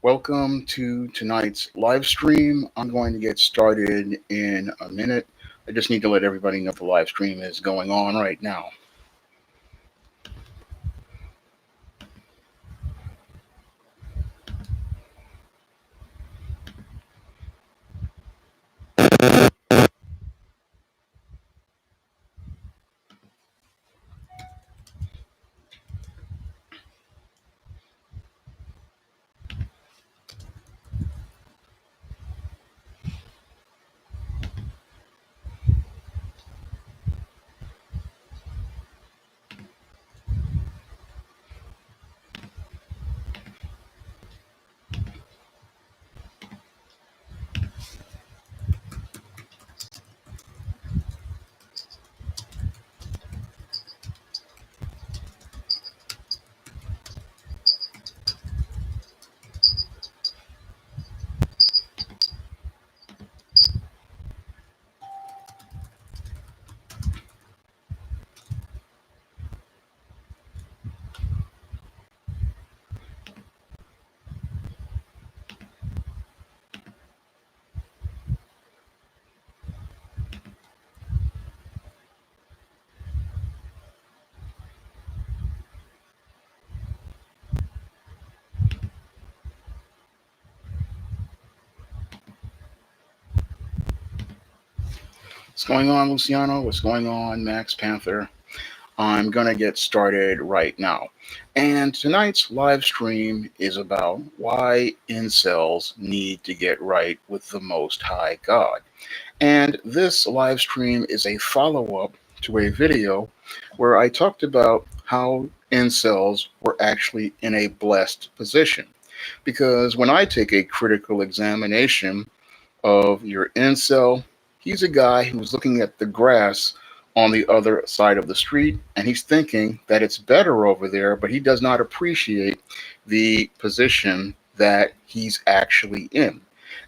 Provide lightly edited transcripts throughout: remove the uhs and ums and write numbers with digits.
Welcome to tonight's live stream. I'm going to get started in a minute. I just need to let everybody know the live stream is going on right now. What's going on, Luciano? What's going on, Max Panther? I'm going to get started right now. And tonight's live stream is about why incels need to get right with the Most High God. And this live stream is a follow up to a video where I talked about how incels were actually in a blessed position. Because when I take a critical examination of your incel, he's a guy who's looking at the grass on the other side of the street and he's thinking that it's better over there, but he does not appreciate the position that he's actually in.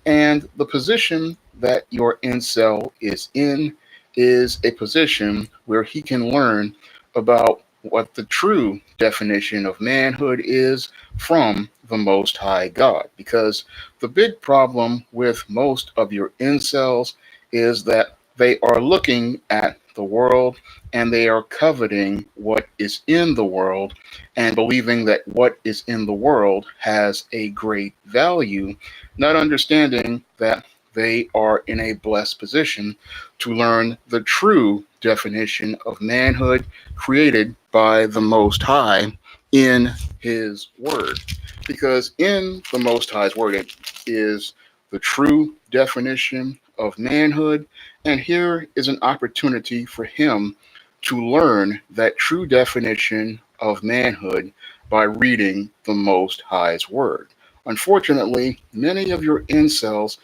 And the position that your incel is in is a position where he can learn about what the true definition of manhood is from the Most High God. Because the big problem with most of your incels is that they are looking at the world and they are coveting what is in the world and believing that what is in the world has a great value, not understanding that they are in a blessed position to learn the true definition of manhood created by the Most High in His Word. Because in the Most High's Word, it is the true definition of manhood, and here is an opportunity for him to learn that true definition of manhood by reading the Most High's Word. Unfortunately, many of your incels,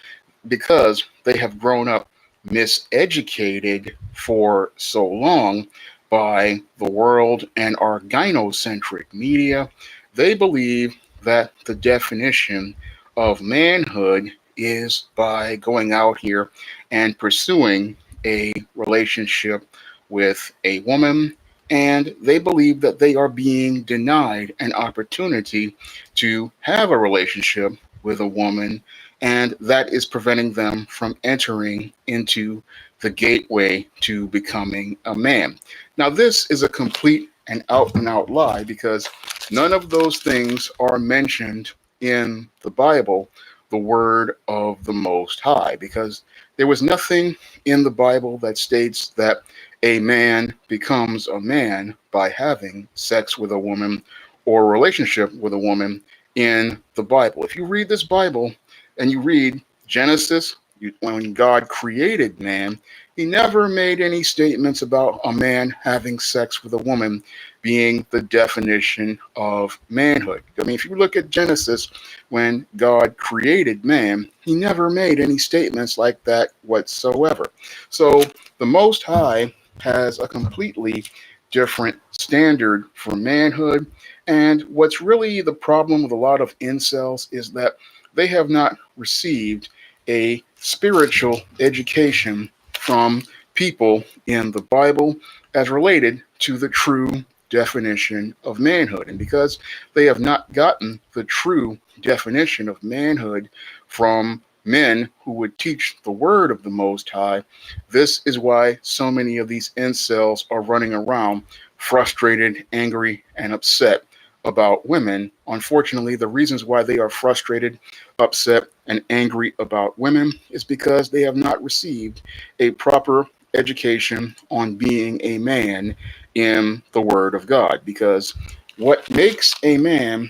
because they have grown up miseducated for so long by the world and our gynocentric media, they believe that the definition of manhood is by going out here and pursuing a relationship with a woman, and they believe that they are being denied an opportunity to have a relationship with a woman, and that is preventing them from entering into the gateway to becoming a man. Now, this is a complete and out lie because none of those things are mentioned in the Bible, the word of the Most High, because there was nothing in the Bible that states that a man becomes a man by having sex with a woman or a relationship with a woman in the Bible. If you read this Bible and you read Genesis, when God created man, he never made any statements about a man having sex with a woman being the definition of manhood. I mean, if you look at Genesis, when God created man, he never made any statements like that whatsoever. So the Most High has a completely different standard for manhood. And what's really the problem with a lot of incels is that they have not received a spiritual education from people in the Bible as related to the true definition of manhood. And because they have not gotten the true definition of manhood from men who would teach the word of the Most High, this is why so many of these incels are running around frustrated, angry, and upset about women. Unfortunately, the reasons why they are frustrated, upset, and angry about women is because they have not received a proper education on being a man in the Word of God. Because what makes a man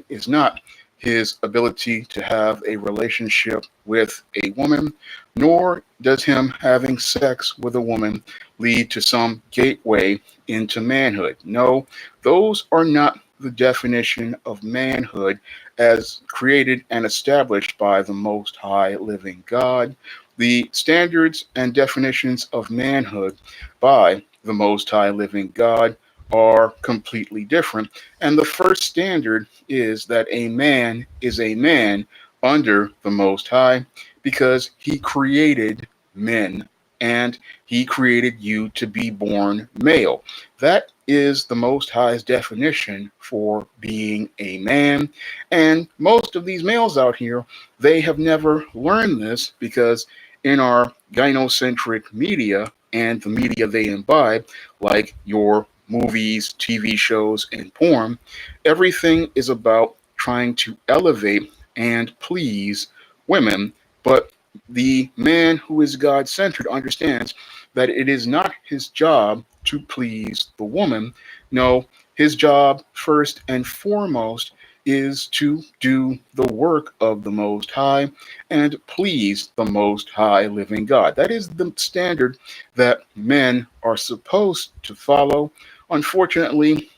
is not his ability to have a relationship with a woman, nor does him having sex with a woman lead to some gateway into manhood. No, those are not the definition of manhood as created and established by the Most High living God. The standards and definitions of manhood by the Most High living God are completely different. And the first standard is that a man is a man under the Most High because he created men and he created you to be born male. That is the Most High's definition for being a man. And most of these males out here, they have never learned this because in our gynocentric media and the media they imbibe, like your movies, TV shows, and porn, everything is about trying to elevate and please women. But the man who is God centered understands that it is not his job to please the woman. No, his job, first and foremost, is to do the work of the Most High and please the Most High living God. That is the standard that men are supposed to follow. Unfortunately,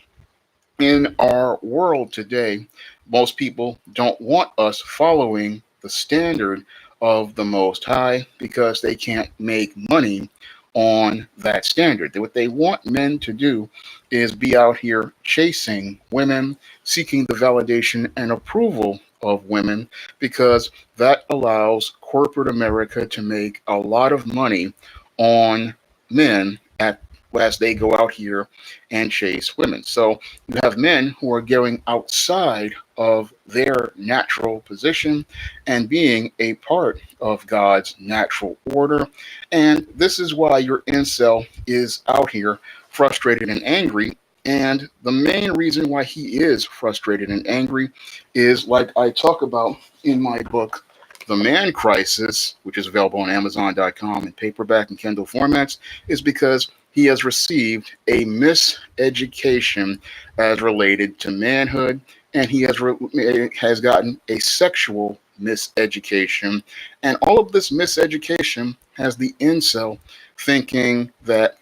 in our world today, most people don't want us following the standard of the Most High because they can't make money on that standard. What they want men to do is be out here chasing women, seeking the validation and approval of women, because that allows corporate America to make a lot of money on men at as they go out here and chase women. So you have men who are going outside of their natural position and being a part of God's natural order. And this is why your incel is out here frustrated and angry. And the main reason why he is frustrated and angry is, like I talk about in my book, The Man Crisis, which is available on Amazon.com in paperback and Kindle formats, is because he has received a miseducation as related to manhood, and he has gotten a sexual miseducation. And all of this miseducation has the incel thinking that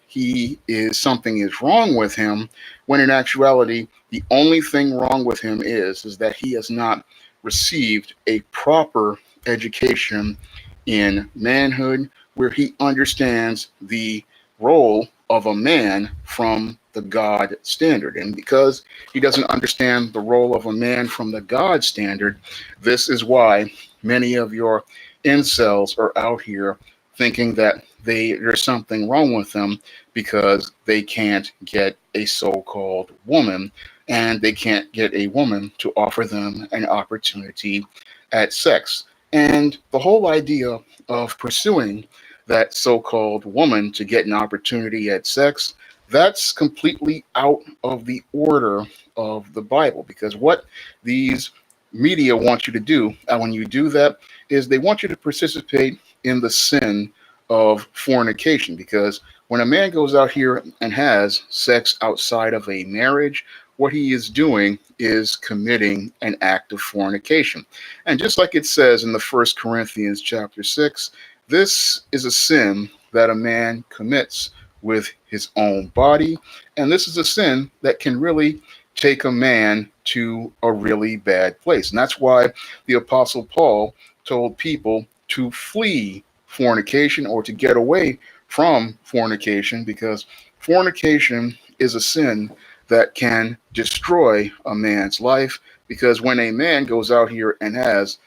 something is wrong with him, when in actuality, the only thing wrong with him is that he has not received a proper education in manhood where he understands the role of a man from the God standard. And because he doesn't understand the role of a man from the God standard, this is why many of your incels are out here thinking that there's something wrong with them because they can't get a so-called woman, and they can't get a woman to offer them an opportunity at sex. And the whole idea of pursuing that so-called woman to get an opportunity at sex, that's completely out of the order of the Bible. Because what these media want you to do, and when you do that, is they want you to participate in the sin of fornication. Because when a man goes out here and has sex outside of a marriage, what he is doing is committing an act of fornication. And just like it says in the First Corinthians chapter 6, this is a sin that a man commits with his own body. And this is a sin that can really take a man to a really bad place. And that's why the Apostle Paul told people to flee fornication, or to get away from fornication, because fornication is a sin that can destroy a man's life. Because when a man goes out here and has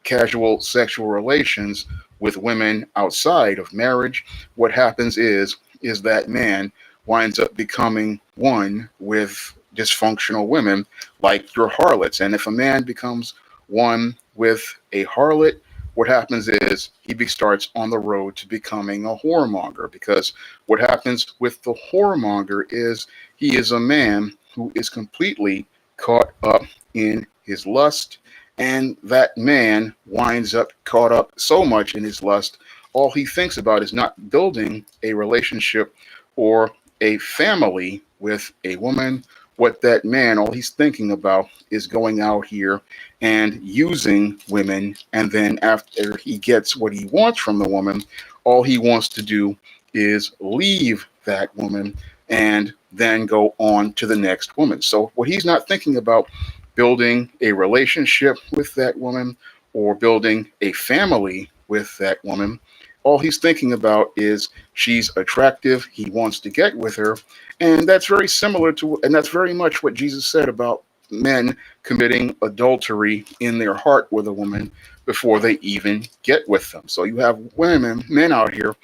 casual sexual relations with women outside of marriage, what happens is that man winds up becoming one with dysfunctional women like your harlots. And if a man becomes one with a harlot, what happens is starts on the road to becoming a whoremonger, because what happens with the whoremonger is he is a man who is completely caught up in his lust, and that man winds up caught up so much in his lust, all he thinks about is not building a relationship or a family with a woman. What that man, all he's thinking about is going out here and using women. And then after he gets what he wants from the woman, all he wants to do is leave that woman and then go on to the next woman. So what he's not thinking about building a relationship with that woman or building a family with that woman. All he's thinking about is she's attractive. He wants to get with her. And that's very similar to, and that's very much what Jesus said about men committing adultery in their heart with a woman before they even get with them. So you have men out here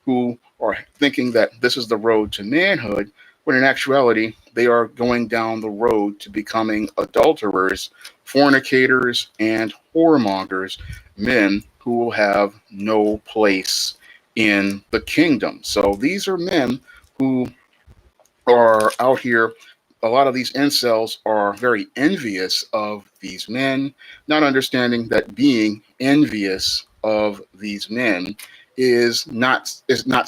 who are thinking that this is the road to manhood, when in actuality, they are going down the road to becoming adulterers, fornicators, and whoremongers, men who will have no place in the kingdom. So these are men who are out here. A lot of these incels are very envious of these men, not understanding that being envious of these men is not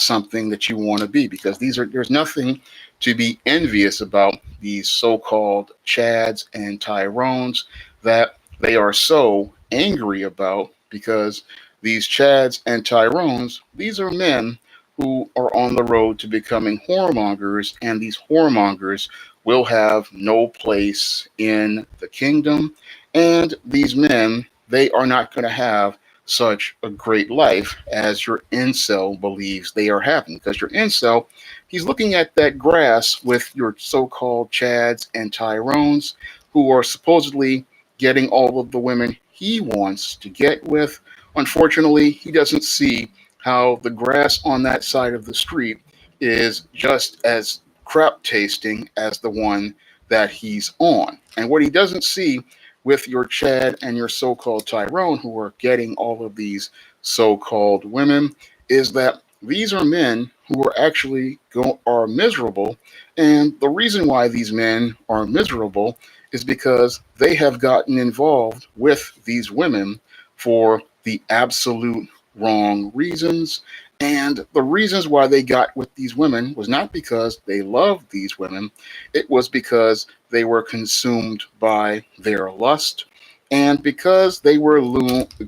something that you want to be, because there's nothing to be envious about these so-called Chads and Tyrones that they are so angry about, because these Chads and Tyrones, these are men who are on the road to becoming whoremongers, and these whoremongers will have no place in the kingdom. And these men, they are not going to have such a great life as your incel believes they are having. Because your incel, he's looking at that grass with your so-called Chads and Tyrones, who are supposedly getting all of the women he wants to get with. Unfortunately, he doesn't see how the grass on that side of the street is just as crap tasting as the one that he's on. And what he doesn't see with your Chad and your so-called Tyrone, who are getting all of these so-called women, is that these are men who are actually are miserable. And the reason why these men are miserable is because they have gotten involved with these women for the absolute wrong reasons. And the reasons why they got with these women was not because they loved these women, it was because they were consumed by their lust. And because they were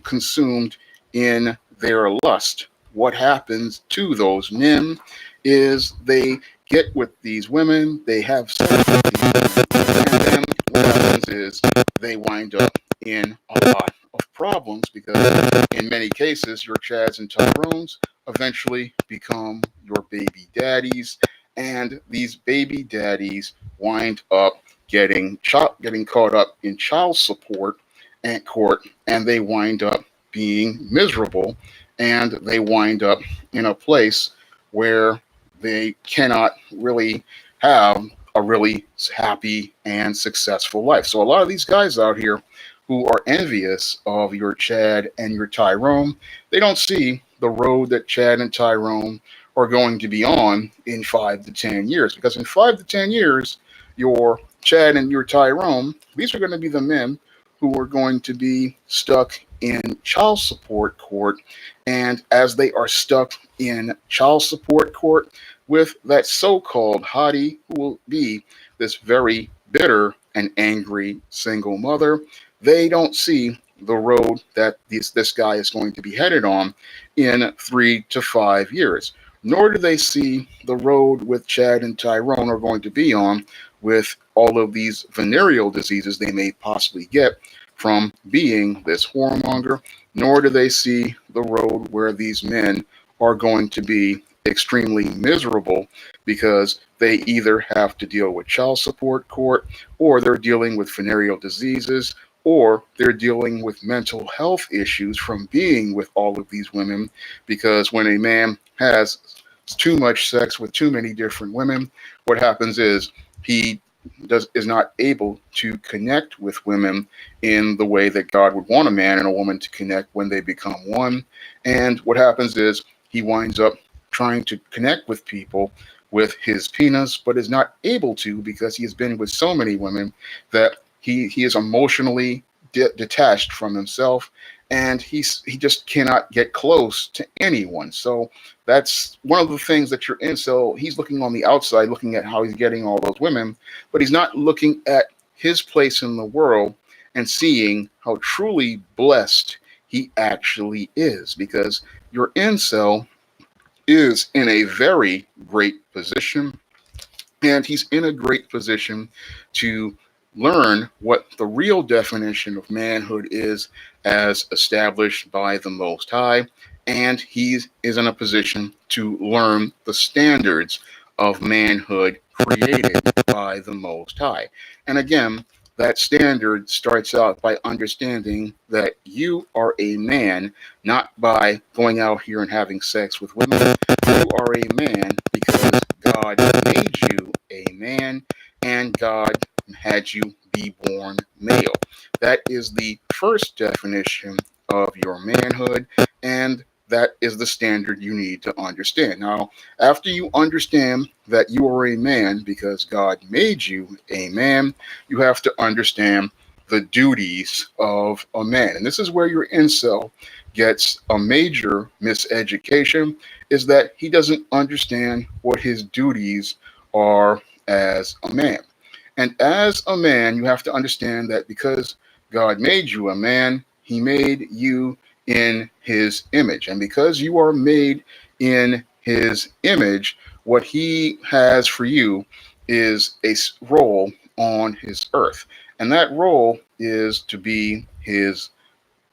consumed in their lust, what happens to those men is they get with these women, they have sex with these women, and then what happens is they wind up in a lot of problems, because in many cases, your Chads and Tyrones eventually become your baby daddies, and these baby daddies wind up getting caught up in child support and court, and they wind up being miserable, and they wind up in a place where they cannot really have a really happy and successful life. So a lot of these guys out here who are envious of your Chad and your Tyrone, they don't see the road that Chad and Tyrone are going to be on in 5 to 10 years. Because in 5 to 10 years, your Chad and your Tyrone, these are going to be the men who are going to be stuck in child support court. And as they are stuck in child support court with that so-called hottie, who will be this very bitter and angry single mother, they don't see the road that this guy is going to be headed on in 3 to 5 years. Nor do they see the road with Chad and Tyrone are going to be on, with all of these venereal diseases they may possibly get from being this whoremonger. Nor do they see the road where these men are going to be extremely miserable, because they either have to deal with child support court, or they're dealing with venereal diseases, or they're dealing with mental health issues from being with all of these women. Because when a man has too much sex with too many different women, what happens is he is not able to connect with women in the way that God would want a man and a woman to connect when they become one. And what happens is he winds up trying to connect with people with his penis, but is not able to because he has been with so many women that he is emotionally detached from himself, and he just cannot get close to anyone. So that's one of the things that your incel, he's looking on the outside, looking at how he's getting all those women, but he's not looking at his place in the world and seeing how truly blessed he actually is, because your incel is in a very great position, and he's in a great position to learn what the real definition of manhood is as established by the Most High. And he is in a position to learn the standards of manhood created by the Most High. And again, that standard starts out by understanding that you are a man, not by going out here and having sex with women. You are a man because God made you a man, and God had you be born male. That is the first definition of your manhood, and that is the standard you need to understand. Now, after you understand that you are a man because God made you a man, you have to understand the duties of a man. And this is where your incel gets a major miseducation, is that he doesn't understand what his duties are as a man. And as a man, you have to understand that because God made you a man, he made you in his image. And because you are made in his image, what he has for you is a role on his earth. And that role is to be his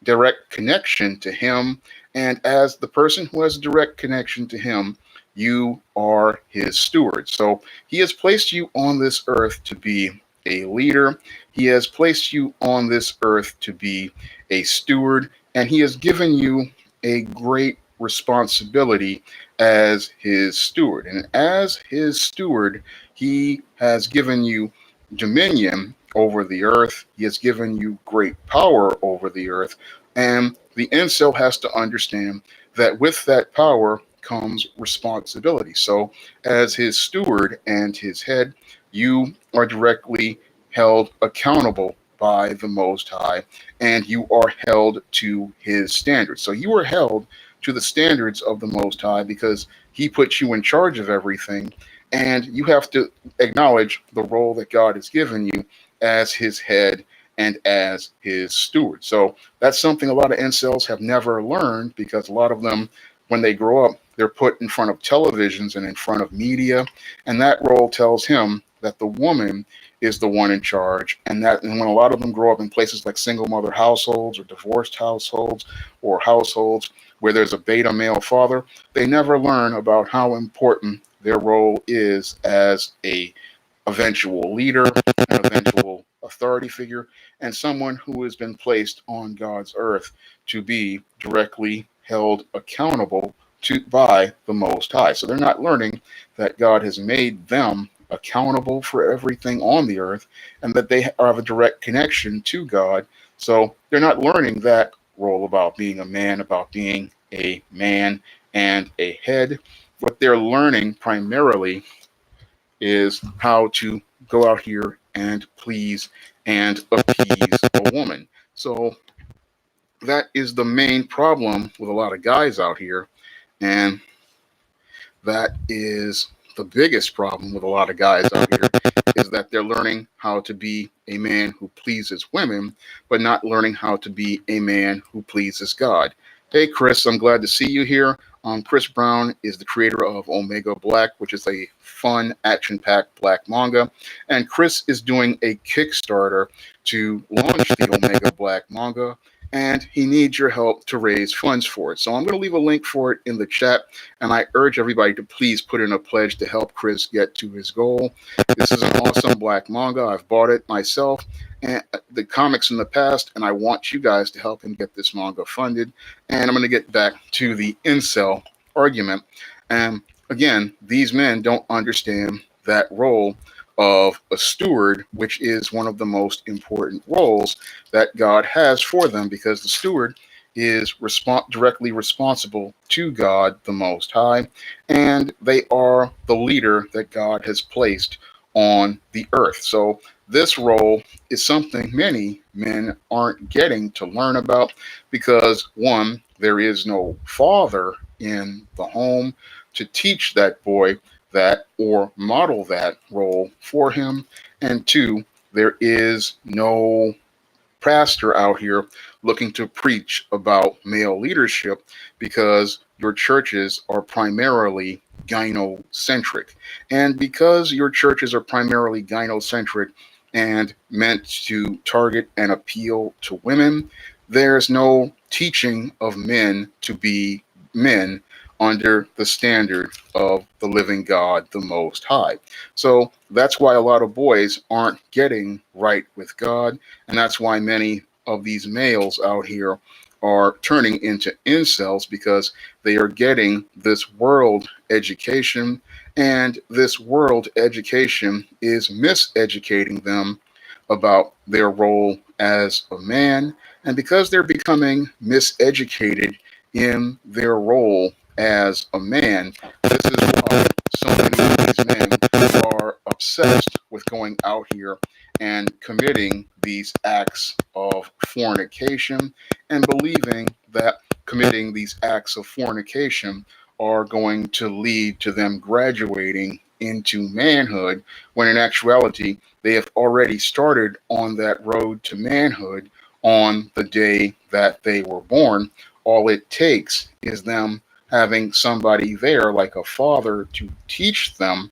direct connection to him. And as the person who has a direct connection to him, you are his steward. So he has placed you on this earth to be a leader. He has placed you on this earth to be a steward. And he has given you a great responsibility as his steward. And as his steward, he has given you dominion over the earth. He has given you great power over the earth. And the incel has to understand that with that power comes responsibility. So, as his steward and his head, you are directly held accountable by the Most High, and you are held to his standards. So, you are held to the standards of the Most High because he puts you in charge of everything, and you have to acknowledge the role that God has given you as his head and as his steward. So that's something a lot of incels have never learned, because a lot of them, when they grow up, they're put in front of televisions and in front of media, and that role tells him that the woman is the one in charge. And when a lot of them grow up in places like single mother households or divorced households or households where there's a beta male father, they never learn about how important their role is as a eventual leader, an eventual authority figure, and someone who has been placed on God's earth to be directly held accountable by the Most High. So they're not learning that God has made them accountable for everything on the earth, and that they have a direct connection to God. So they're not learning that role about being a man, about being a man and a head. What they're learning primarily is how to go out here and please and appease a woman. So that is the main problem with a lot of guys out here. And that is the biggest problem with a lot of guys out here, is that they're learning how to be a man who pleases women, but not learning how to be a man who pleases God. Hey, Chris, I'm glad to see you here. Chris Brown is the creator of Omega Black, which is a fun, action-packed black manga. And Chris is doing a Kickstarter to launch the Omega Black manga, and he needs your help to raise funds for it. So I'm going to leave a link for it in the chat, and I urge everybody to please put in a pledge to help Chris get to his goal. This is an awesome black manga. I've bought it myself, and the comics in the past, and I want you guys to help him get this manga funded. And I'm going to get back to the incel argument. And again, these men don't understand that role of a steward, which is one of the most important roles that God has for them, because the steward is directly responsible to God the Most High, and they are the leader that God has placed on the earth. So this role is something many men aren't getting to learn about because, one, there is no father in the home to teach that boy that or model that role for him. And two, there is no pastor out here looking to preach about male leadership because your churches are primarily gynocentric. And because your churches are primarily gynocentric and meant to target and appeal to women, there's no teaching of men to be men under the standard of the living God, the Most High. So that's why a lot of boys aren't getting right with God, and that's why many of these males out here are turning into incels, because they are getting this world education, and this world education is miseducating them about their role as a man. And because they're becoming miseducated in their role as a man, this is why so many of these men are obsessed with going out here and committing these acts of fornication and believing that committing these acts of fornication are going to lead to them graduating into manhood, when in actuality they have already started on that road to manhood on the day that they were born. All it takes is them having somebody there, like a father, to teach them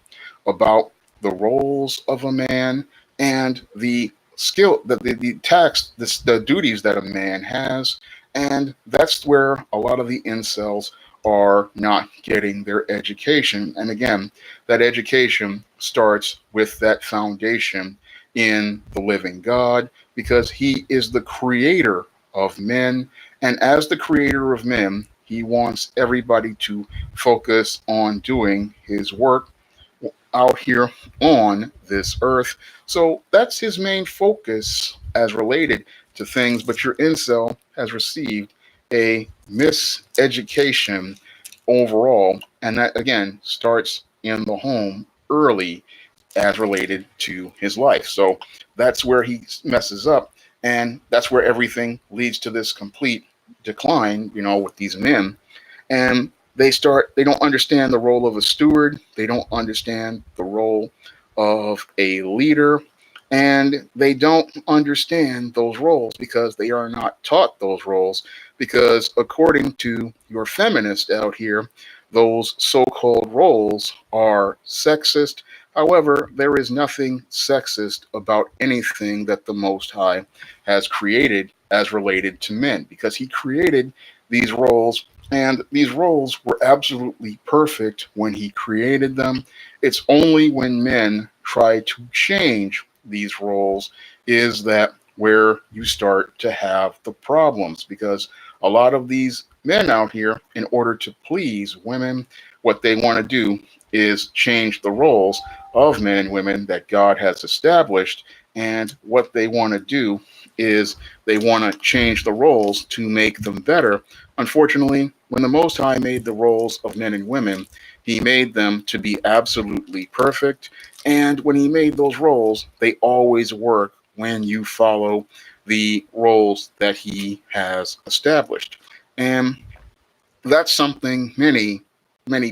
about the roles of a man and the skill, the tasks, the duties that a man has. And that's where a lot of the incels are not getting their education. And again, that education starts with that foundation in the living God, because he is the creator of men. And as the creator of men, he wants everybody to focus on doing his work out here on this earth. So that's his main focus as related to things. But your incel has received a miseducation overall. And that, again, starts in the home early as related to his life. So that's where he messes up. And that's where everything leads to this complete decline, with these men. And they don't understand the role of a steward, they don't understand the role of a leader, and they don't understand those roles because they are not taught those roles. Because according to your feminist out here, those so-called roles are sexist. However, there is nothing sexist about anything that the Most High has created as related to men, because he created these roles, and these roles were absolutely perfect when he created them. It's only when men try to change these roles is that where you start to have the problems, because a lot of these men out here, in order to please women, what they want to do is change the roles of men and women that God has established. And what they want to do is they want to change the roles to make them better. Unfortunately, when the Most High made the roles of men and women, he made them to be absolutely perfect. And when he made those roles, they always work when you follow the roles that he has established. And that's something many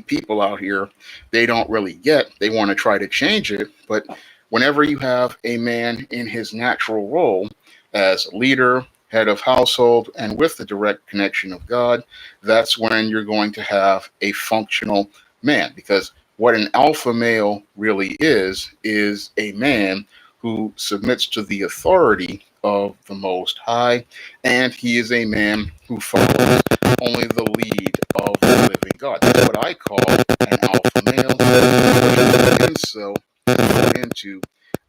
people out here, they don't really get. They want to try to change it, but whenever you have a man in his natural role as leader, head of household, and with the direct connection of God, that's when you're going to have a functional man. Because what an alpha male really is a man who submits to the authority of the Most High, and he is a man who follows only the lead of the living God. That's what I call an alpha male. And so go into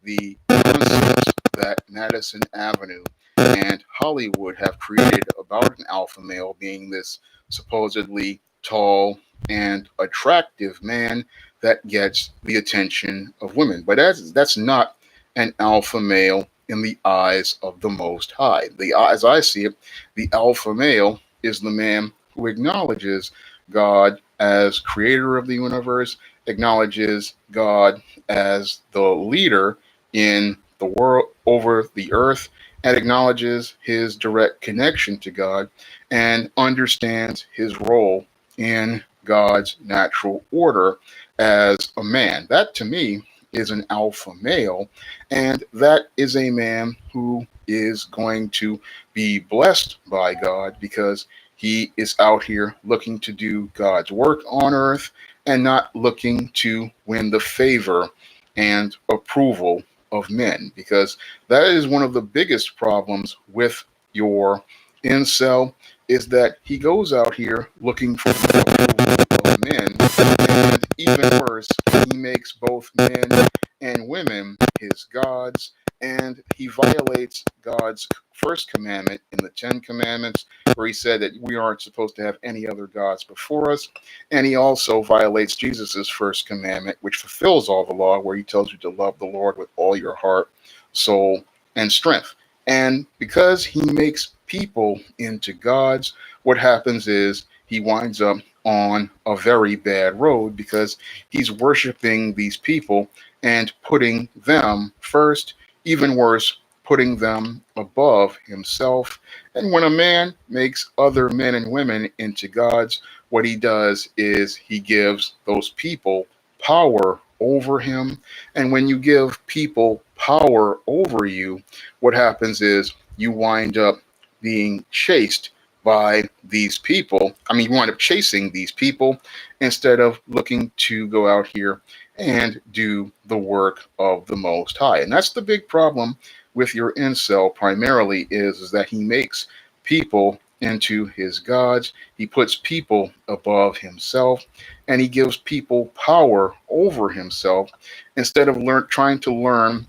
the concepts that Madison Avenue and Hollywood have created about an alpha male being this supposedly tall, and attractive man that gets the attention of women. But that's not an alpha male in the eyes of the Most High. As I see it, the alpha male is the man who acknowledges God as creator of the universe, acknowledges God as the leader in the world over the earth, and acknowledges his direct connection to God and understands his role in God's natural order as a man. That to me is an alpha male, and that is a man who is going to be blessed by God because he is out here looking to do God's work on earth and not looking to win the favor and approval of men, because that is one of the biggest problems with your incel, is that he goes out here looking for the approval of men, and even worse, he makes both men and women his gods, and he violates God's first commandment in the Ten Commandments, where he said that we aren't supposed to have any other gods before us. And he also violates Jesus's first commandment, which fulfills all the law, where he tells you to love the Lord with all your heart, soul, and strength. And because he makes people into gods, what happens is he winds up on a very bad road because he's worshiping these people and putting them first, even worse, putting them above himself. And when a man makes other men and women into gods, what he does is he gives those people power over him. And when you give people power over you, what happens is you wind up being chased by these people. I mean, you wind up chasing these people instead of looking to go out here and do the work of the Most High. And that's the big problem with your incel primarily, is that he makes people into his gods. He puts people above himself, and he gives people power over himself instead of trying to learn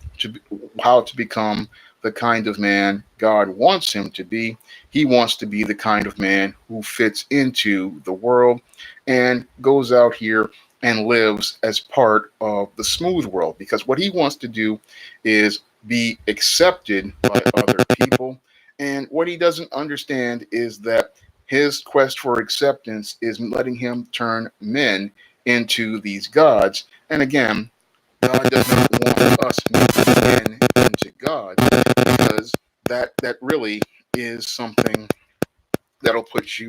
how to become the kind of man God wants him to be. He wants to be the kind of man who fits into the world and goes out here and lives as part of the smooth world, because what he wants to do is be accepted by other people. And what he doesn't understand is that his quest for acceptance is letting him turn men into these gods. And again, God does not want us making men into gods, because that really is something that'll put you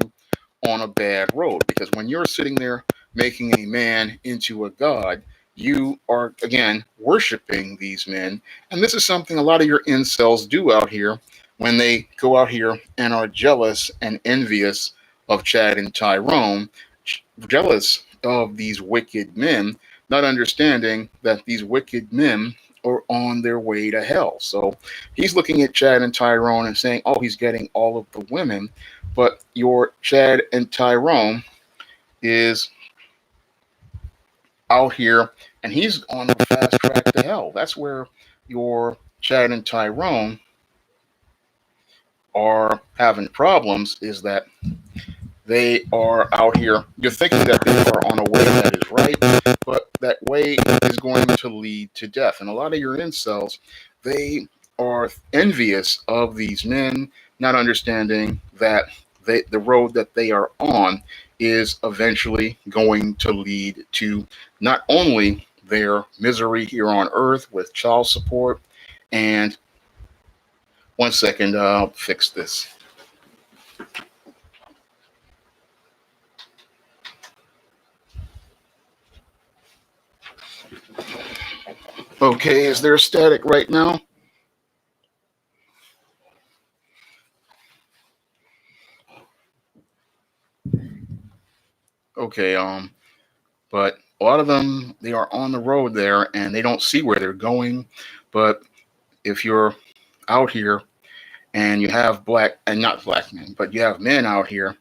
on a bad road. Because when you're sitting there making a man into a god, you are again worshiping these men. And this is something a lot of your incels do out here when they go out here and are jealous and envious of Chad and Tyrone, jealous of these wicked men, not understanding that these wicked men are on their way to hell. So he's looking at Chad and Tyrone and saying, oh, he's getting all of the women, but your Chad and Tyrone is out here and he's on a fast track to hell. That's where your Chad and Tyrone are having problems, is that they are out here. You're thinking that they are on a way that is right, but that way is going to lead to death. And a lot of your incels, they are envious of these men, not understanding that the road that they are on is eventually going to lead to not only their misery here on earth with child support and one second, I'll fix this. Okay, is there static right now? Okay, but a lot of them, they are on the road there and they don't see where they're going. But if you're out here and you have black, and not black men, but you have men out here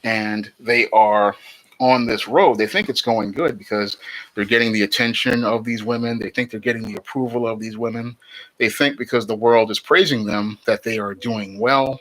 and they are on this road, they think it's going good because they're getting the attention of these women. They think they're getting the approval of these women. They think because the world is praising them that they are doing well.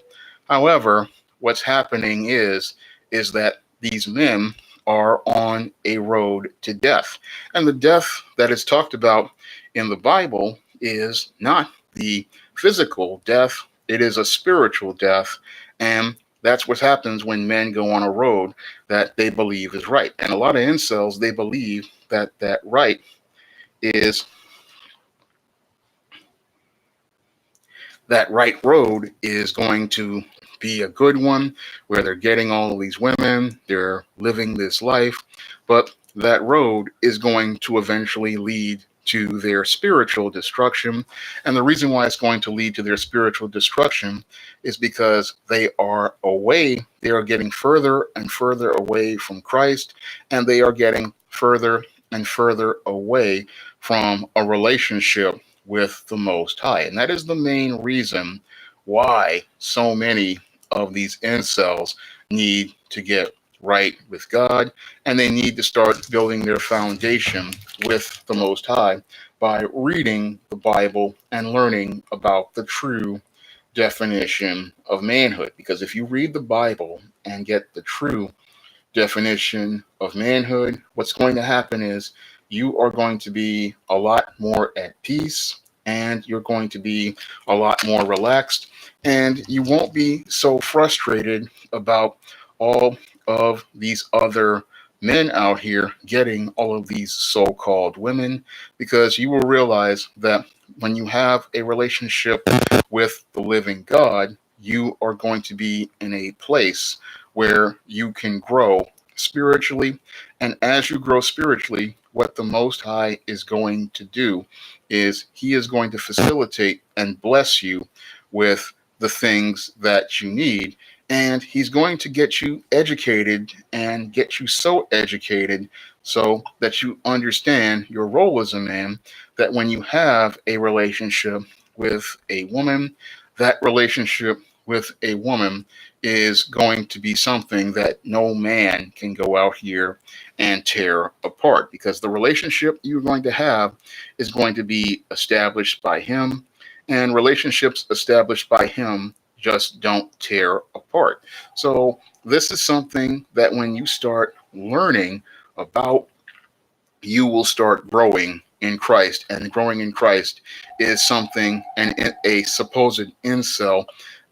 However, what's happening is that these men are on a road to death. And the death that is talked about in the Bible is not the physical death, it is a spiritual death. And that's what happens when men go on a road that they believe is right. And a lot of incels, they believe that is that right road is going to be a good one where they're getting all of these women, they're living this life, but that road is going to eventually lead to their spiritual destruction. And the reason why it's going to lead to their spiritual destruction is because they are getting further and further away from Christ, and they are getting further and further away from a relationship with the Most High. And that is the main reason why so many of these incels need to get right with God, and they need to start building their foundation with the Most High by reading the Bible and learning about the true definition of manhood. Because if you read the Bible and get the true definition of manhood, what's going to happen is you are going to be a lot more at peace, and you're going to be a lot more relaxed, and you won't be so frustrated about all of these other men out here getting all of these so-called women, because you will realize that when you have a relationship with the living God, you are going to be in a place where you can grow spiritually. And as you grow spiritually, what the Most High is going to do is He is going to facilitate and bless you with the things that you need. And He's going to get you educated and get you so educated so that you understand your role as a man, that when you have a relationship with a woman, that relationship with a woman is going to be something that no man can go out here and tear apart, because the relationship you're going to have is going to be established by him, and relationships established by him just don't tear apart. So this is something that when you start learning about, you will start growing in Christ, and growing in Christ is something a supposed incel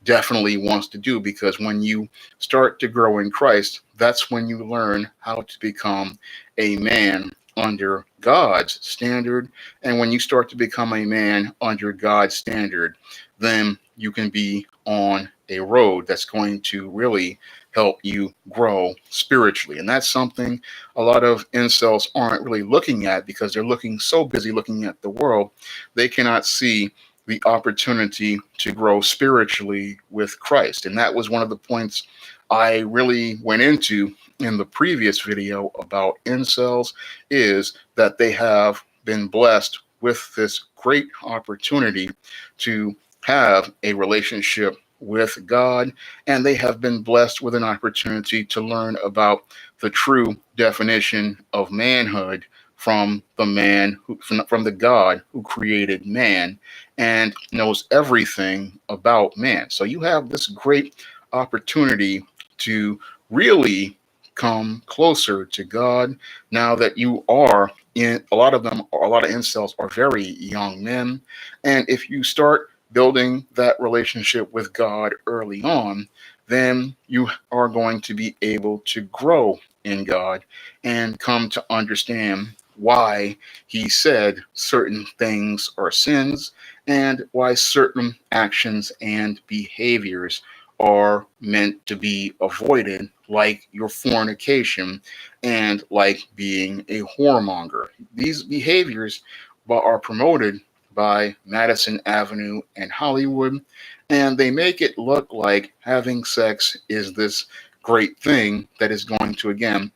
definitely wants to do, because when you start to grow in Christ, that's when you learn how to become a man under God's standard. And when you start to become a man under God's standard, then you can be on a road that's going to really help you grow spiritually. And that's something a lot of incels aren't really looking at, because they're looking so busy looking at the world, they cannot see the opportunity to grow spiritually with Christ. And that was one of the points I really went into in the previous video about incels, is that they have been blessed with this great opportunity to have a relationship with God, and they have been blessed with an opportunity to learn about the true definition of manhood from the man who, from the God who created man and knows everything about man. So you have this great opportunity to really come closer to God now that you are in. A lot of incels are very young men, and if you start building that relationship with God early on, then you are going to be able to grow in God and come to understand why He said certain things are sins, and why certain actions and behaviors are meant to be avoided, like your fornication and like being a whoremonger. These behaviors are promoted by Madison Avenue and Hollywood, and they make it look like having sex is this great thing that is going to, again,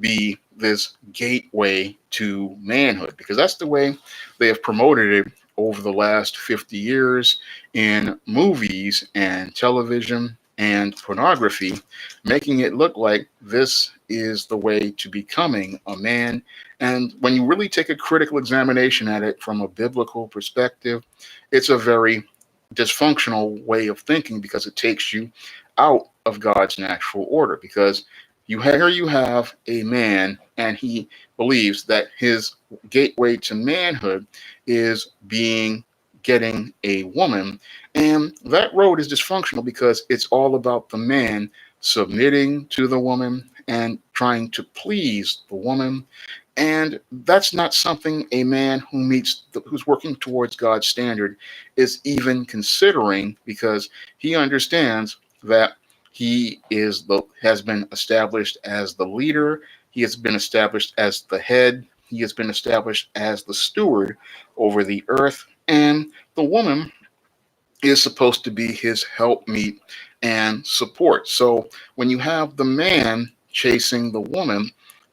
be this gateway to manhood, because that's the way they have promoted it over the last 50 years in movies and television and pornography, making it look like this is the way to becoming a man. And when you really take a critical examination at it from a biblical perspective, it's a very dysfunctional way of thinking, because it takes you out of God's natural order. Because Here you have a man, and he believes that his gateway to manhood is being getting a woman, and that road is dysfunctional because it's all about the man submitting to the woman and trying to please the woman. And that's not something a man who's working towards God's standard is even considering, because he understands that has been established as the leader. He has been established as the head. He has been established as the steward over the earth. And the woman is supposed to be his helpmeet and support. So when you have the man chasing the woman,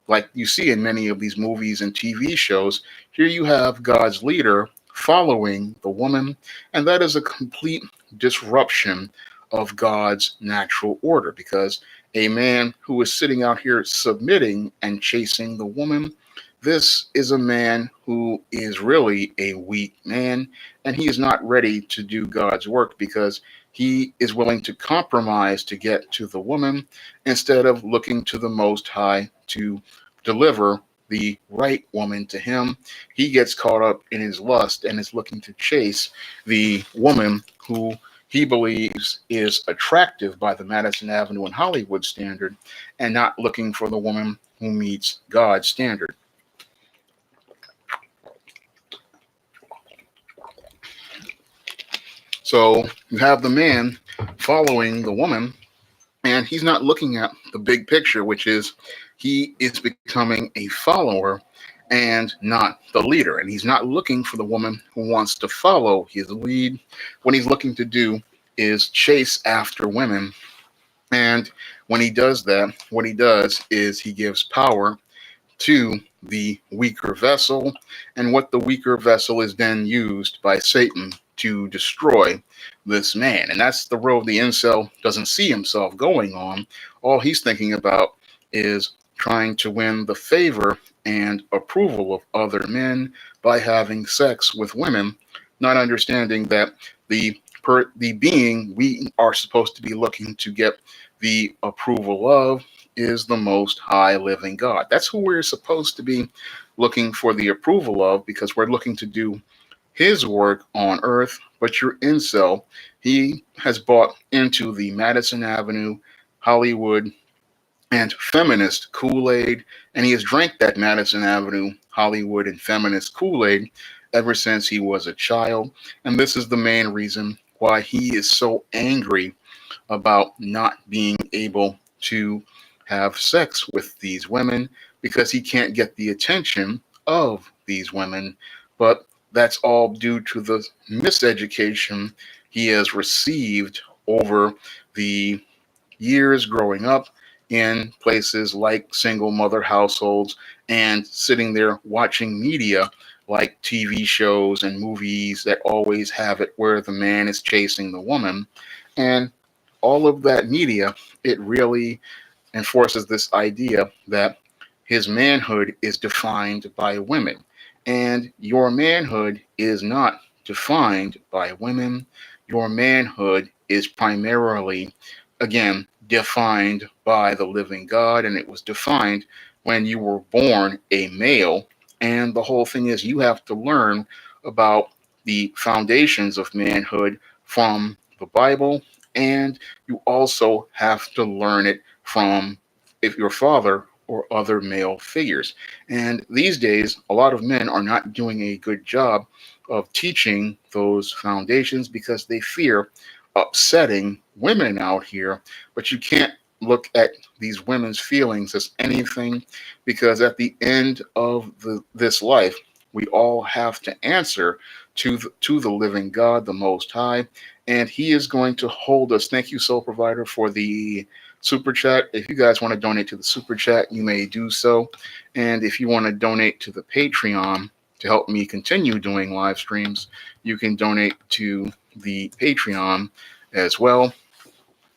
like you see in many of these movies and TV shows, here you have God's leader following the woman, and that is a complete disruption of God's natural order, because a man who is sitting out here submitting and chasing the woman, this is a man who is really a weak man, and he is not ready to do God's work because he is willing to compromise to get to the woman instead of looking to the Most High to deliver the right woman to him. He gets caught up in his lust and is looking to chase the woman who he believes is attractive by the Madison Avenue and Hollywood standard, and not looking for the woman who meets God's standard. So you have the man following the woman, and he's not looking at the big picture, which is he is becoming a follower and not the leader. And he's not looking for the woman who wants to follow his lead. What he's looking to do is chase after women. And when he does that, what he does is he gives power to the weaker vessel, and what the weaker vessel is then used by Satan to destroy this man. And that's the road the incel doesn't see himself going on. All he's thinking about is trying to win the favor and approval of other men by having sex with women, not understanding that the being we are supposed to be looking to get the approval of is the Most High living God. That's who we're supposed to be looking for the approval of, because we're looking to do his work on earth. But your incel, he has bought into the Madison Avenue, Hollywood, and feminist Kool-Aid, and he has drank that Madison Avenue, Hollywood, and feminist Kool-Aid ever since he was a child. And this is the main reason why he is so angry about not being able to have sex with these women, because he can't get the attention of these women. But that's all due to the miseducation he has received over the years growing up in places like single mother households and sitting there watching media like TV shows and movies that always have it where the man is chasing the woman. And all of that media, it really enforces this idea that his manhood is defined by women. And your manhood is not defined by women. Your manhood is primarily, again, defined by the living God, and it was defined when you were born a male. And the whole thing is, you have to learn about the foundations of manhood from the Bible, and you also have to learn it from if your father or other male figures. And these days, a lot of men are not doing a good job of teaching those foundations because they fear upsetting women out here. But you can't look at these women's feelings as anything, because at the end of this life, we all have to answer to the living God, the Most High, and He is going to hold us. Thank you, Soul Provider, for the super chat. If you guys want to donate to the super chat, you may do so. And if you want to donate to the Patreon to help me continue doing live streams, you can donate to the Patreon as well.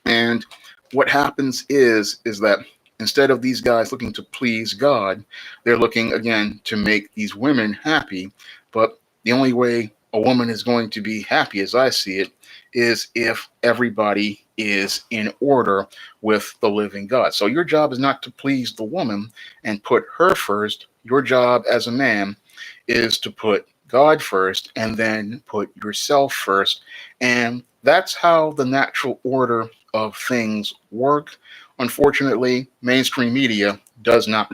And what happens is that instead of these guys looking to please God, they're looking again to make these women happy. But the only way a woman is going to be happy, as I see it, is if everybody is in order with the living God. So your job is not to please the woman and put her first. Your job as a man is to put God first and then put yourself first. And that's how the natural order of things work. Unfortunately, mainstream media does not,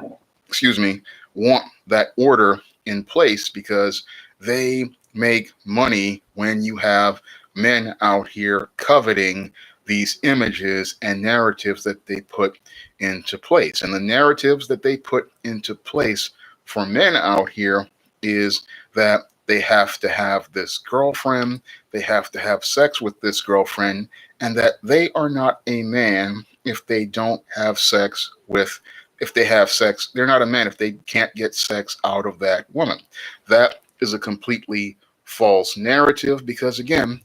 want that order in place because they make money when you have men out here coveting these images and narratives that they put into place. And the narratives that they put into place for men out here is that they have to have this girlfriend, they have to have sex with this girlfriend, and that they are not a man if they don't have sex with, if they have sex, they're not a man if they can't get sex out of that woman. That is a completely false narrative because, again,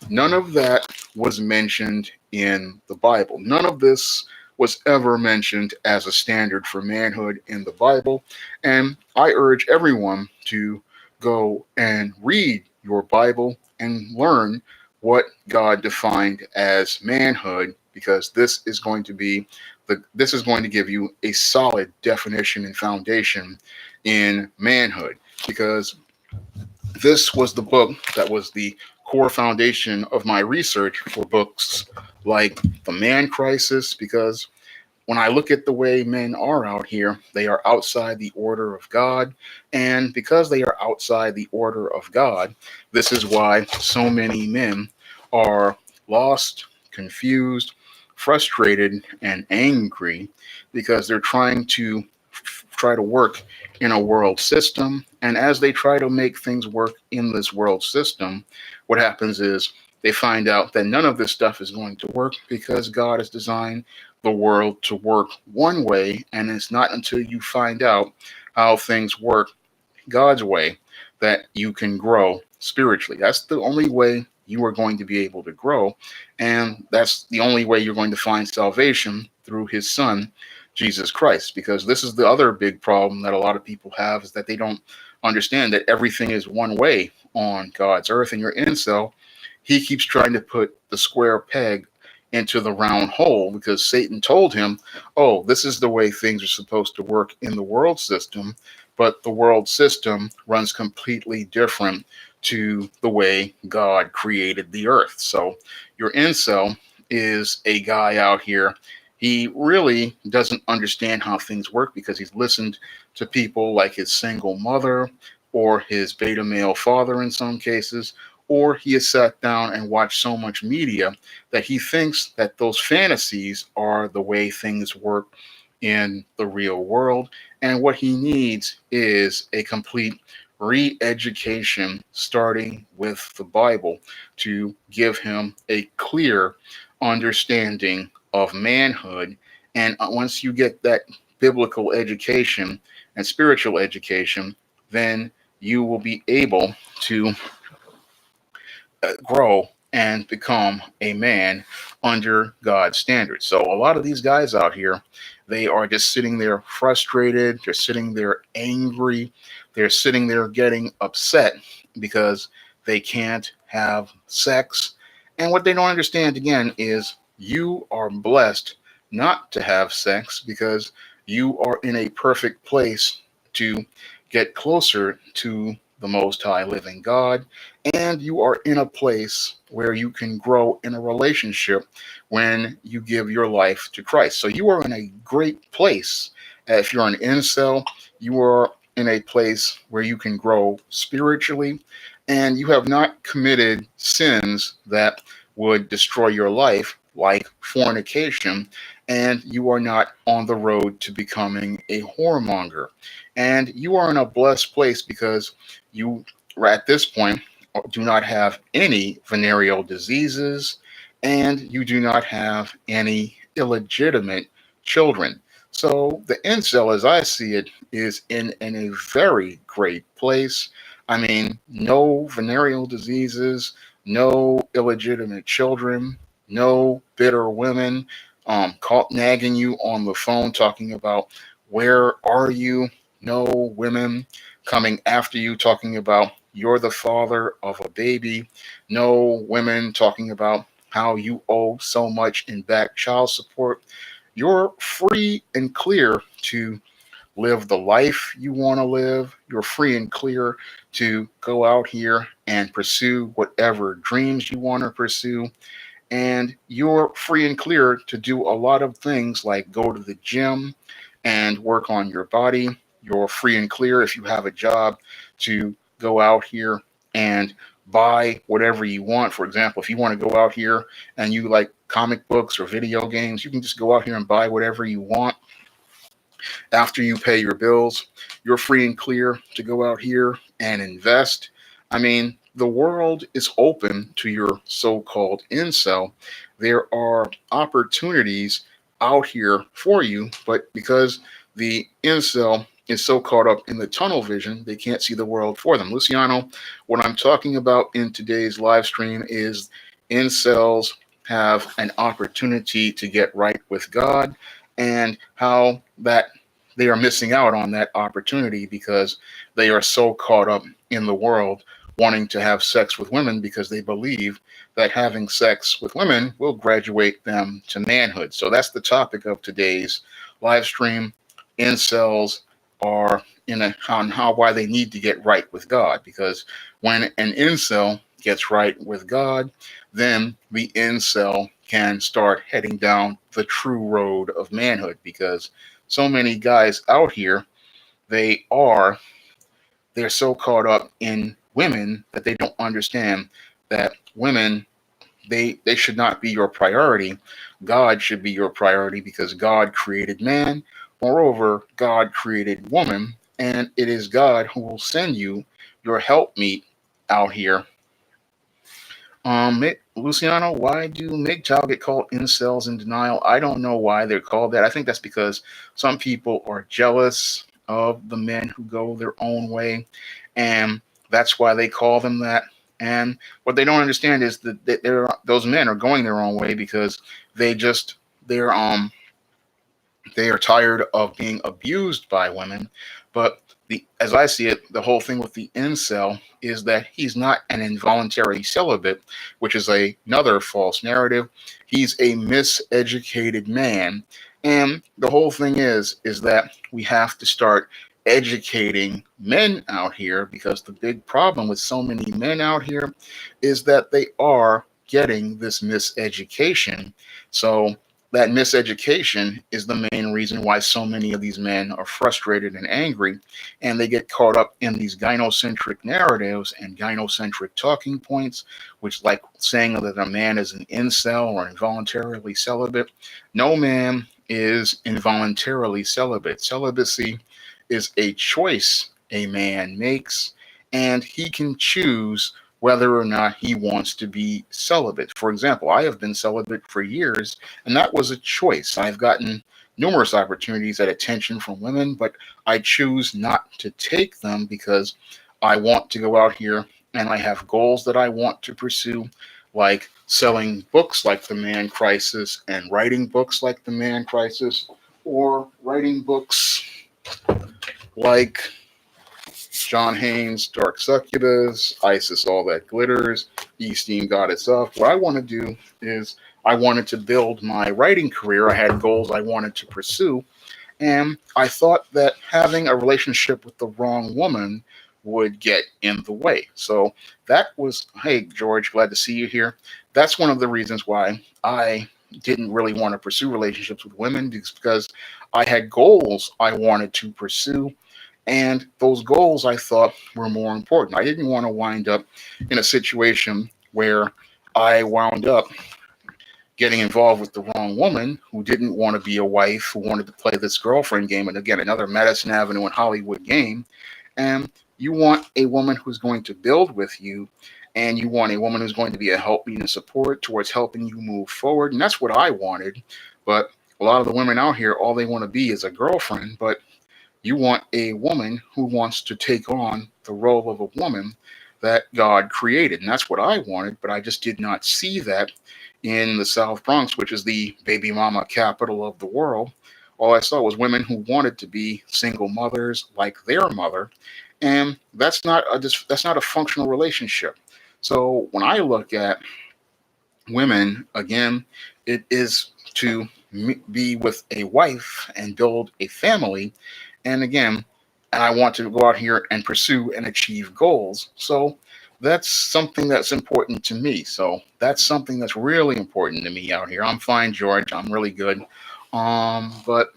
none of that was mentioned in the Bible. None of this was ever mentioned as a standard for manhood in the Bible. And I urge everyone to go and read your Bible and learn what God defined as manhood, because this is going to give you a solid definition and foundation in manhood, because this was the book that was the core foundation of my research for books like The Man Crisis, because when I look at the way men are out here, they are outside the order of God. And because they are outside the order of God, this is why so many men are lost, confused, frustrated, and angry, because they're try to work in a world system. And as they try to make things work in this world system, what happens is they find out that none of this stuff is going to work because God has designed the world to work one way. And it's not until you find out how things work God's way that you can grow spiritually. That's the only way you are going to be able to grow. And that's the only way you're going to find salvation, through his son, Jesus Christ. Because this is the other big problem that a lot of people have, is that they don't understand that everything is one way on God's earth. And your incel, he keeps trying to put the square peg into the round hole because Satan told him, oh, this is the way things are supposed to work in the world system. But the world system runs completely different to the way God created the earth. So your incel is a guy out here. He really doesn't understand how things work because he's listened to people like his single mother or his beta male father in some cases, or he has sat down and watched so much media that he thinks that those fantasies are the way things work in the real world. And what he needs is a complete re-education, starting with the Bible, to give him a clear understanding of manhood. And once you get that biblical education and spiritual education, then you will be able to grow and become a man under God's standards. So a lot of these guys out here, they are just sitting there frustrated, they're sitting there angry, they're sitting there getting upset because they can't have sex. And what they don't understand, again, is you are blessed not to have sex because you are in a perfect place to get closer to the Most High living God, and you are in a place where you can grow in a relationship when you give your life to Christ. So you are in a great place. If you're an incel, you are in a place where you can grow spiritually, and you have not committed sins that would destroy your life, like fornication, and you are not on the road to becoming a whoremonger. And you are in a blessed place because you, at this point, do not have any venereal diseases, and you do not have any illegitimate children. So the incel, as I see it, is in a very great place. I mean, no venereal diseases, no illegitimate children, no bitter women caught nagging you on the phone talking about where are you, no women coming after you talking about you're the father of a baby, no women talking about how you owe so much in back child support, you're free and clear to live the life you want to live. You're free and clear to go out here and pursue whatever dreams you want to pursue. And you're free and clear to do a lot of things like go to the gym and work on your body. You're free and clear if you have a job to go out here and buy whatever you want. For example, if you want to go out here and you like comic books or video games, you can just go out here and buy whatever you want after you pay your bills. You're free and clear to go out here and invest. I mean, the world is open to your so called incel. There are opportunities out here for you, but because the incel is so caught up in the tunnel vision, they can't see the world for them. Luciano, what I'm talking about in today's live stream is incels have an opportunity to get right with God and how that they are missing out on that opportunity because they are so caught up in the world wanting to have sex with women because they believe that having sex with women will graduate them to manhood. So that's the topic of today's live stream. Incels are in a on how why they need to get right with God, because when an incel gets right with God, then the incel can start heading down the true road of manhood, because so many guys out here, they are they're so caught up in women that they don't understand that women, they should not be your priority. God should be your priority because God created man. Moreover, God created woman, and it is God who will send you your helpmeet out here. Luciano, why do MGTOW get called incels in denial? I don't know why they're called that. I think that's because some people are jealous of the men who go their own way, and that's why they call them that. And what they don't understand is that those men are going their own way because they just they are tired of being abused by women. But as I see it, the whole thing with the incel is that he's not an involuntary celibate, which is another false narrative. He's a miseducated man. And the whole thing is that we have to start educating men out here, because the big problem with so many men out here is that they are getting this miseducation. So that miseducation is the main reason why so many of these men are frustrated and angry, and they get caught up in these gynocentric narratives and gynocentric talking points, which, like saying that a man is an incel or involuntarily celibate. No man is involuntarily celibate. Celibacy is a choice a man makes, and he can choose whether or not he wants to be celibate. For example, I have been celibate for years, and that was a choice. I've gotten numerous opportunities at attention from women, but I choose not to take them because I want to go out here and I have goals that I want to pursue, like selling books like The Man Crisis and writing books like The Man Crisis, or writing books like John Haynes' Dark Succubus, Isis, All That Glitters, Esteem God Itself. What I want to do is I wanted to build my writing career. I had goals I wanted to pursue, and I thought that having a relationship with the wrong woman would get in the way. So that was, hey, George, glad to see you here. That's one of the reasons why I didn't really want to pursue relationships with women, because I had goals I wanted to pursue, and those goals I thought were more important. I didn't want to wind up in a situation where I wound up getting involved with the wrong woman who didn't want to be a wife, who wanted to play this girlfriend game. And again, another Madison Avenue and Hollywood game. And you want a woman who's going to build with you, and you want a woman who's going to be a helpmeet and support towards helping you move forward. And that's what I wanted. But a lot of the women out here, all they want to be is a girlfriend. But you want a woman who wants to take on the role of a woman that God created. And that's what I wanted, but I just did not see that in the South Bronx, which is the baby mama capital of the world. All I saw was women who wanted to be single mothers like their mother, and that's not a functional relationship. So when I look at women, again, it is to be with a wife and build a family. And again, I want to go out here and pursue and achieve goals. So that's something that's important to me. So that's something that's really important to me out here. I'm fine, George. I'm really good. But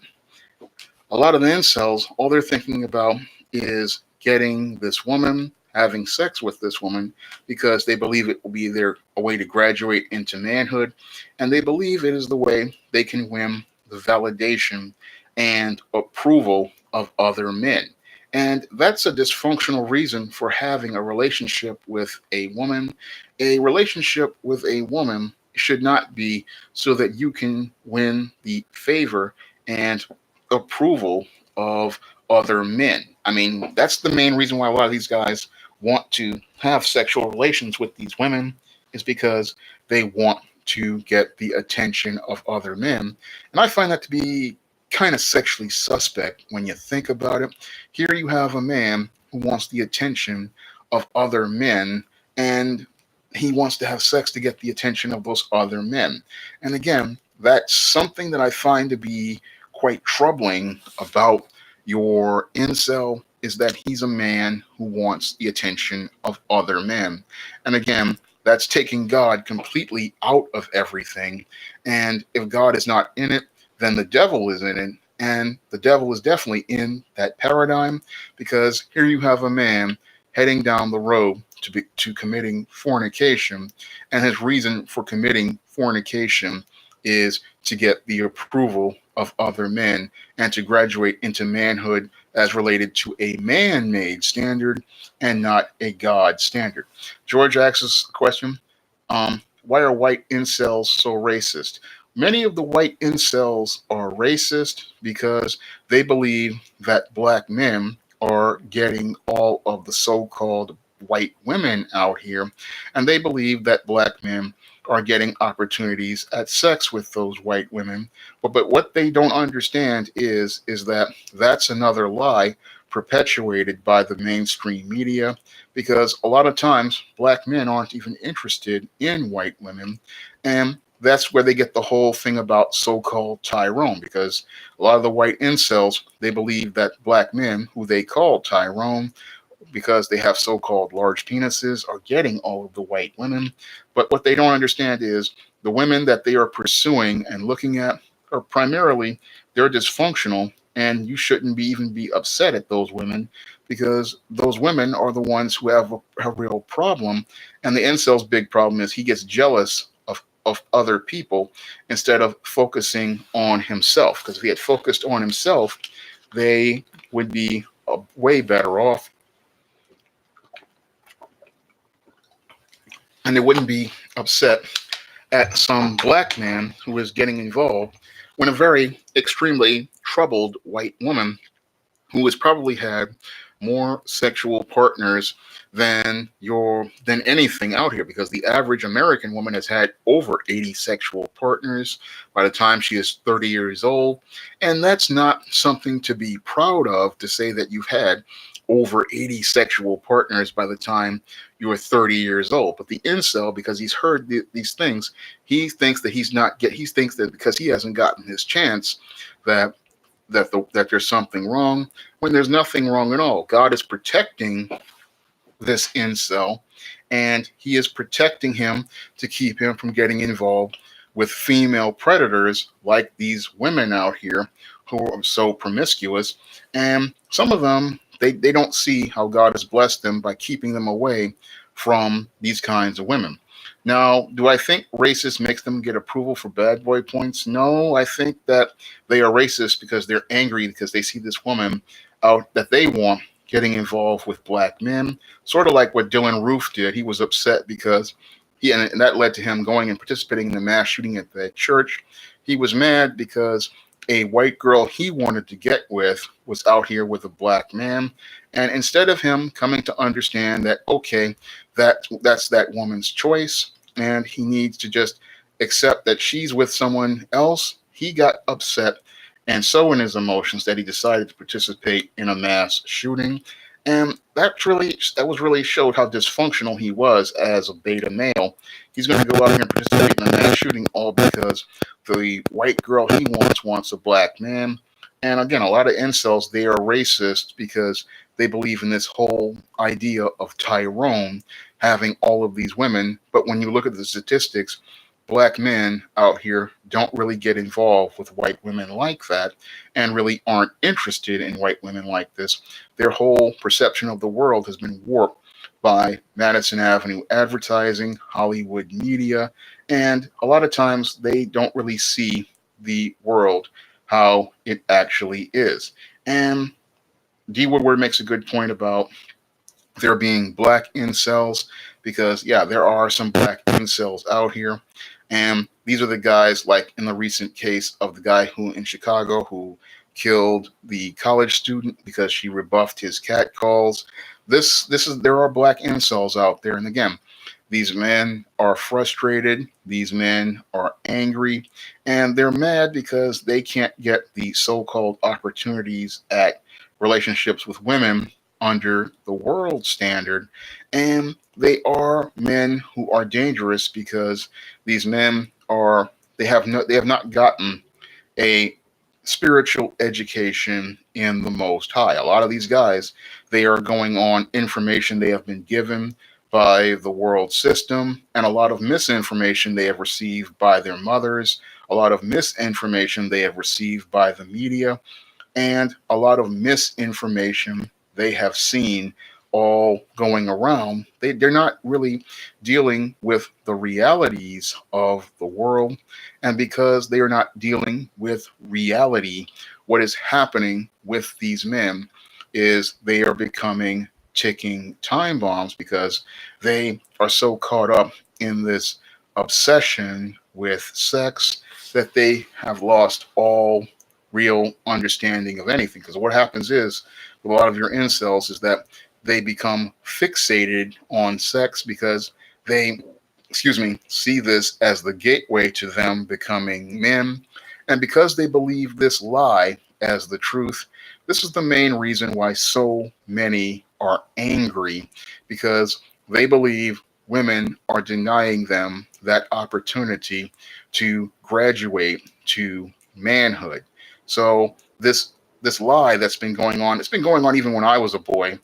a lot of the incels, all they're thinking about is getting this woman, having sex with this woman, because they believe it will be a way to graduate into manhood, and they believe it is the way they can win the validation and approval of other men. And that's a dysfunctional reason for having a relationship with a woman. A relationship with a woman should not be so that you can win the favor and approval of other men. I mean, that's the main reason why a lot of these guys want to have sexual relations with these women, is because they want to get the attention of other men. And I find that to be kind of sexually suspect when you think about it. Here you have a man who wants the attention of other men, and he wants to have sex to get the attention of those other men. And again, that's something that I find to be quite troubling about your incel, is that he's a man who wants the attention of other men. And again, that's taking God completely out of everything. And if God is not in it, then the devil is in it. And the devil is definitely in that paradigm, because here you have a man heading down the road to committing fornication, and his reason for committing fornication is to get the approval of other men and to graduate into manhood as related to a man-made standard and not a God standard. George asks us a question: why are white incels so racist? Many of the white incels are racist because they believe that black men are getting all of the so-called white women out here, and they believe that black men are getting opportunities at sex with those white women. But what they don't understand is that that's another lie perpetuated by the mainstream media, because a lot of times black men aren't even interested in white women. And that's where they get the whole thing about so-called Tyrone, because a lot of the white incels, they believe that black men who they call Tyrone, because they have so-called large penises, are getting all of the white women. But what they don't understand is the women that they are pursuing and looking at are primarily, they're dysfunctional, and you shouldn't be even be upset at those women, because those women are the ones who have a real problem. And the incel's big problem is he gets jealous of other people instead of focusing on himself. Because if he had focused on himself, they would be way better off, and they wouldn't be upset at some black man who is getting involved when a very extremely troubled white woman who has probably had more sexual partners than anything out here, because the average American woman has had over 80 sexual partners by the time she is 30 years old. And that's not something to be proud of, to say that you've had over 80 sexual partners by the time you're 30 years old. But the incel, because he's heard these things, he thinks that he thinks that because he hasn't gotten his chance, that that there's something wrong, when there's nothing wrong at all. God is protecting this incel, and he is protecting him to keep him from getting involved with female predators like these women out here who are so promiscuous. And some of them, they don't see how God has blessed them by keeping them away from these kinds of women. Now, do I think racist makes them get approval for bad boy points? No, I think that they are racist because they're angry because they see this woman out that they want getting involved with black men, sort of like what Dylan Roof did. He was upset because and that led to him going and participating in the mass shooting at the church. He was mad because a white girl he wanted to get with was out here with a black man. And instead of him coming to understand that, okay, that's that woman's choice, and he needs to just accept that she's with someone else, he got upset and so in his emotions that he decided to participate in a mass shooting. And that was really showed how dysfunctional he was as a beta male. He's going to go out here and participate in a mass shooting all because the white girl he wants a black man. And again, a lot of incels, they are racist because they believe in this whole idea of Tyrone having all of these women. But when you look at the statistics, black men out here don't really get involved with white women like that and really aren't interested in white women like this. Their whole perception of the world has been warped by Madison Avenue advertising, Hollywood media, and a lot of times they don't really see the world how it actually is. And D. Woodward makes a good point about there being black incels because, yeah, there are some black incels out here. And these are the guys, like in the recent case of the guy who in Chicago who killed the college student because she rebuffed his catcalls. This is there are black incels out there, and again, these men are frustrated. These men are angry, and they're mad because they can't get the so-called opportunities at relationships with women under the world standard. And they are men who are dangerous because these men are they have not gotten a spiritual education in the Most High. A lot of these guys, they are going on information they have been given by the world system, and a lot of misinformation they have received by their mothers, a lot of misinformation they have received by the media, and a lot of misinformation they have seen all going around. They're not really dealing with the realities of the world. And because they are not dealing with reality, what is happening with these men is they are becoming ticking time bombs because they are so caught up in this obsession with sex that they have lost all real understanding of anything. Because what happens is, with a lot of your incels, is that they become fixated on sex because they, see this as the gateway to them becoming men. And because they believe this lie as the truth, this is the main reason why so many are angry because they believe women are denying them that opportunity to graduate to manhood. So this lie that's been going on, it's been going on even when I was a boy,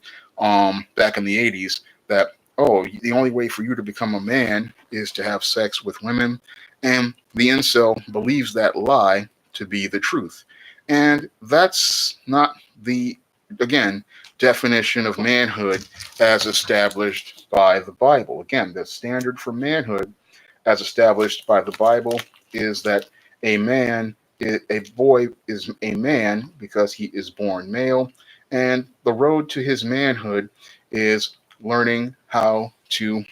back in the 80s, that oh, the only way for you to become a man is to have sex with women. And the incel believes that lie to be the truth. And that's not the, again, definition of manhood as established by the Bible. Again, the standard for manhood as established by the Bible is that a man, a boy is a man because he is born male, and the road to his manhood is learning how to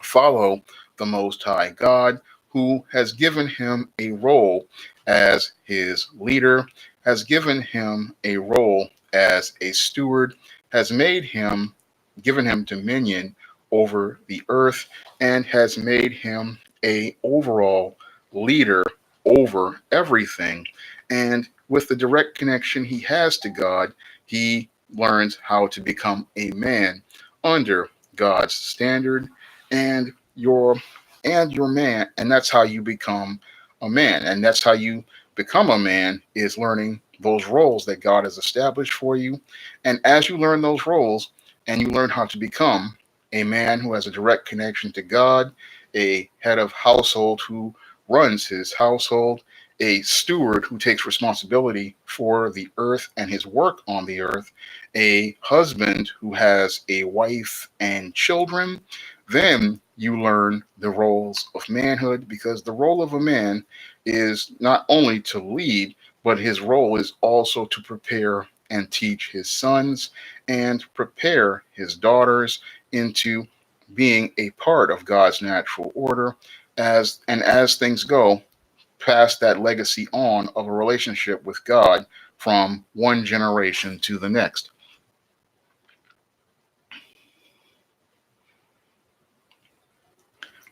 follow the Most High God, who has given him a role as his leader, has given him a role as a steward, has given him dominion over the earth, and has made him a overall leader over everything. And with the direct connection he has to God, he learns how to become a man under God's standard, and your man, and that's how you become a man, and that's how you become a man, is learning those roles that God has established for you. And as you learn those roles and you learn how to become a man who has a direct connection to God, a head of household who runs his household, a steward who takes responsibility for the earth and his work on the earth, a husband who has a wife and children, then you learn the roles of manhood, because the role of a man is not only to lead, but his role is also to prepare and teach his sons and prepare his daughters into being a part of God's natural order, as things go, pass that legacy on of a relationship with God from one generation to the next.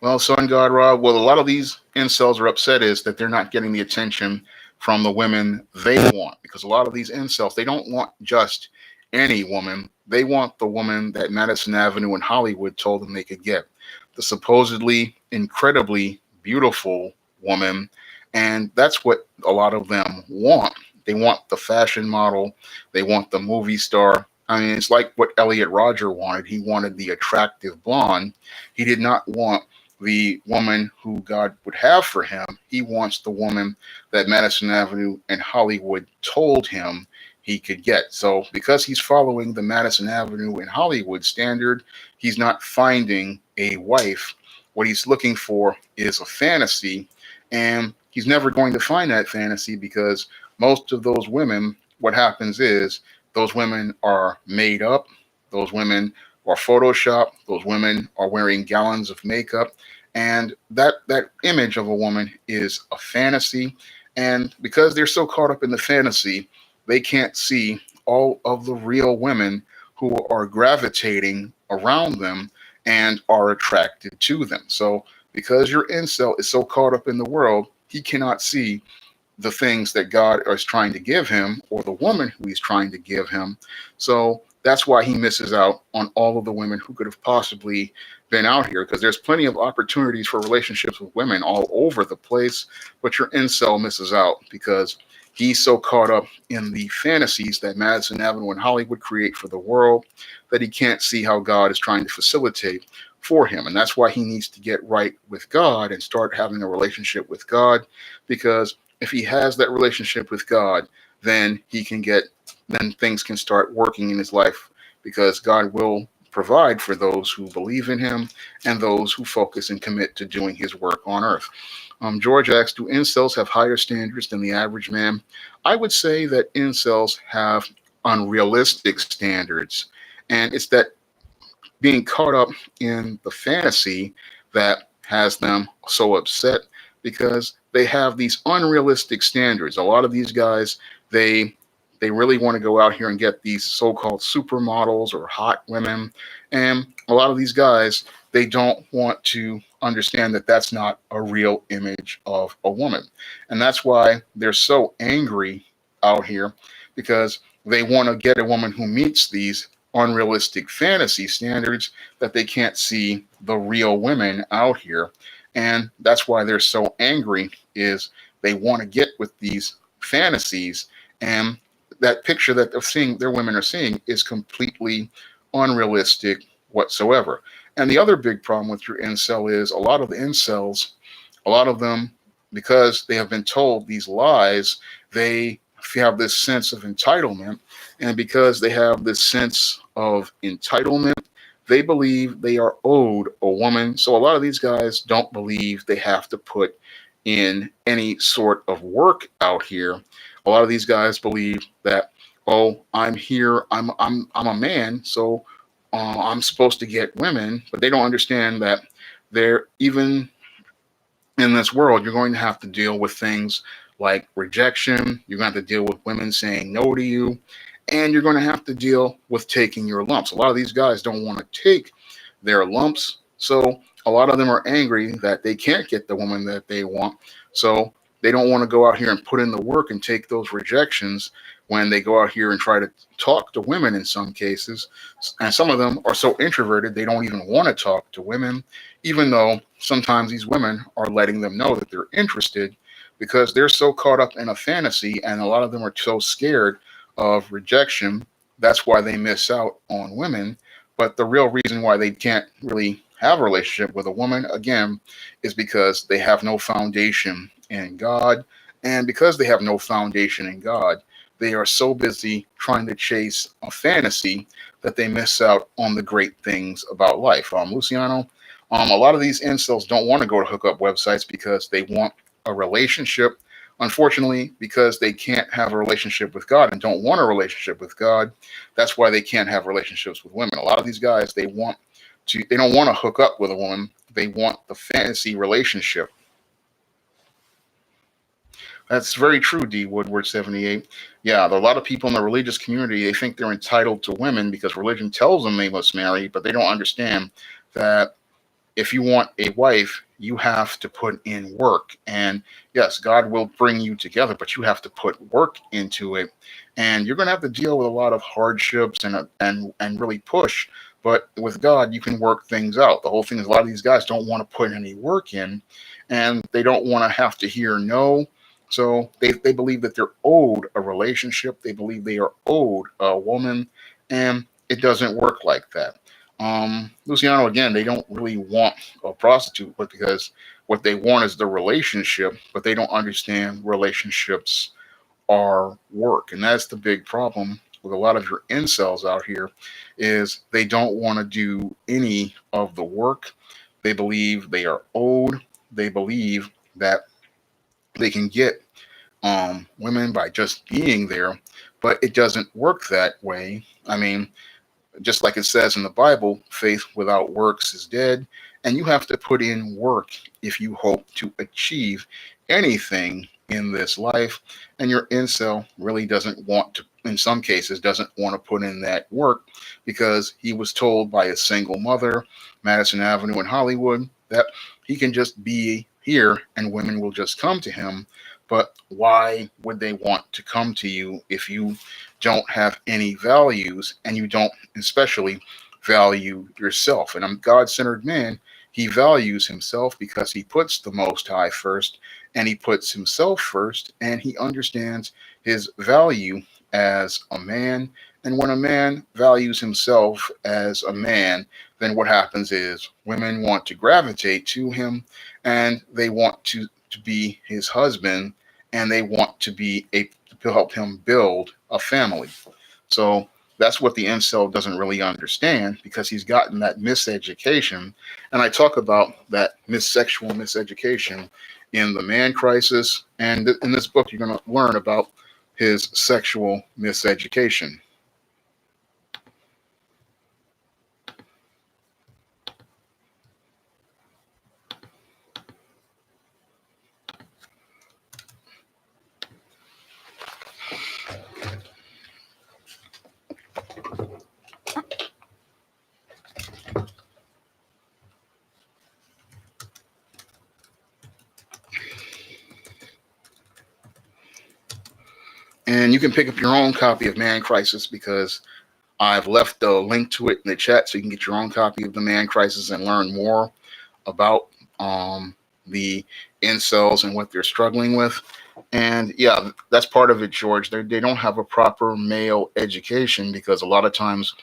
Well, Sun God Ra, what a lot of these incels are upset is that they're not getting the attention from the women they want. Because a lot of these incels, they don't want just any woman. They want the woman that Madison Avenue in Hollywood told them they could get, the supposedly incredibly beautiful woman. And that's what a lot of them want. They want the fashion model, they want the movie star. I mean, it's like what Elliot Rodger wanted. He wanted the attractive blonde. He did not want the woman who God would have for him. He wants the woman that Madison Avenue and Hollywood told him he could get. So because he's following the Madison Avenue and Hollywood standard, he's not finding a wife. What he's looking for is a fantasy, and he's never going to find that fantasy because most of those women, what happens is those women are made up, those women are photoshopped, those women are wearing gallons of makeup, and that image of a woman is a fantasy. And because they're so caught up in the fantasy, they can't see all of the real women who are gravitating around them and are attracted to them. So because your incel is so caught up in the world, he cannot see the things that God is trying to give him or the woman who he's trying to give him. So that's why he misses out on all of the women who could have possibly been out here, because there's plenty of opportunities for relationships with women all over the place, but your incel misses out because he's so caught up in the fantasies that Madison Avenue and Hollywood create for the world that he can't see how God is trying to facilitate for him. And that's why he needs to get right with God and start having a relationship with God, because if he has that relationship with God, then then things can start working in his life, because God will provide for those who believe in him and those who focus and commit to doing his work on earth. George asks, do incels have higher standards than the average man? I would say that incels have unrealistic standards. And it's that being caught up in the fantasy that has them so upset, because they have these unrealistic standards. A lot of these guys, they really want to go out here and get these so-called supermodels or hot women, and a lot of these guys, they don't want to understand that that's not a real image of a woman. And that's why they're so angry out here, because they want to get a woman who meets these unrealistic fantasy standards, that they can't see the real women out here. And that's why they're so angry, is they want to get with these fantasies, and that picture that they're seeing, their women are seeing, is completely unrealistic whatsoever. And the other big problem with your incel is a lot of the incels, a lot of them, because they have been told these lies, they have this sense of entitlement. And because they have this sense of entitlement, they believe they are owed a woman. So a lot of these guys don't believe they have to put in any sort of work out here. A lot of these guys believe that, oh, I'm here, I'm a man, so I'm supposed to get women, but they don't understand that they're even in this world, you're going to have to deal with things like rejection. You're going to have to deal with women saying no to you, and you're going to have to deal with taking your lumps. A lot of these guys don't want to take their lumps, so a lot of them are angry that they can't get the woman that they want. So they don't want to go out here and put in the work and take those rejections when they go out here and try to talk to women in some cases. And some of them are so introverted, they don't even want to talk to women, even though sometimes these women are letting them know that they're interested, because they're so caught up in a fantasy, and a lot of them are so scared of rejection. That's why they miss out on women. But the real reason why they can't really have a relationship with a woman, again, is because they have no foundation in God. And because they have no foundation in God, they are so busy trying to chase a fantasy that they miss out on the great things about life. Luciano, a lot of these incels don't want to go to hookup websites because they want a relationship. Unfortunately, because they can't have a relationship with God and don't want a relationship with God, that's why they can't have relationships with women. A lot of these guys, they don't want to hook up with a woman. They want the fantasy relationship. That's very true, D. Woodward 78. Yeah, a lot of people in the religious community, they think they're entitled to women because religion tells them they must marry, but they don't understand that if you want a wife, you have to put in work. And yes, God will bring you together, but you have to put work into it. And you're going to have to deal with a lot of hardships and really push. But with God, you can work things out. The whole thing is a lot of these guys don't want to put any work in, and they don't want to have to hear no. So they believe that they're owed a relationship. They believe they are owed a woman, and it doesn't work like that. Luciano, again, they don't really want a prostitute, but because what they want is the relationship, but they don't understand relationships are work. And that's the big problem with a lot of your incels out here is they don't want to do any of the work. They believe they are owed. They believe that they can get women by just being there, but it doesn't work that way. I mean, just like it says in the Bible, faith without works is dead, and you have to put in work if you hope to achieve anything in this life. And your incel really doesn't want to, in some cases, doesn't want to put in that work because he was told by a single mother, Madison Avenue in Hollywood, that he can just be here and women will just come to him. But why would they want to come to you if you don't have any values and you don't especially value yourself? And I'm God-centered man. He values himself because he puts the Most High first, and he puts himself first, and he understands his value as a man. And when a man values himself as a man, then what happens is women want to gravitate to him, and they want to be his husband, and they want to be a to help him build a family. So that's what the incel doesn't really understand because he's gotten that miseducation. And I talk about that sexual miseducation in the Man Crisis. And in this book, you're going to learn about his sexual miseducation. And you can pick up your own copy of Man Crisis because I've left the link to it in the chat so you can get your own copy of the Man Crisis and learn more about the incels and what they're struggling with. And yeah, that's part of it, George. They don't have a proper male education because a lot of times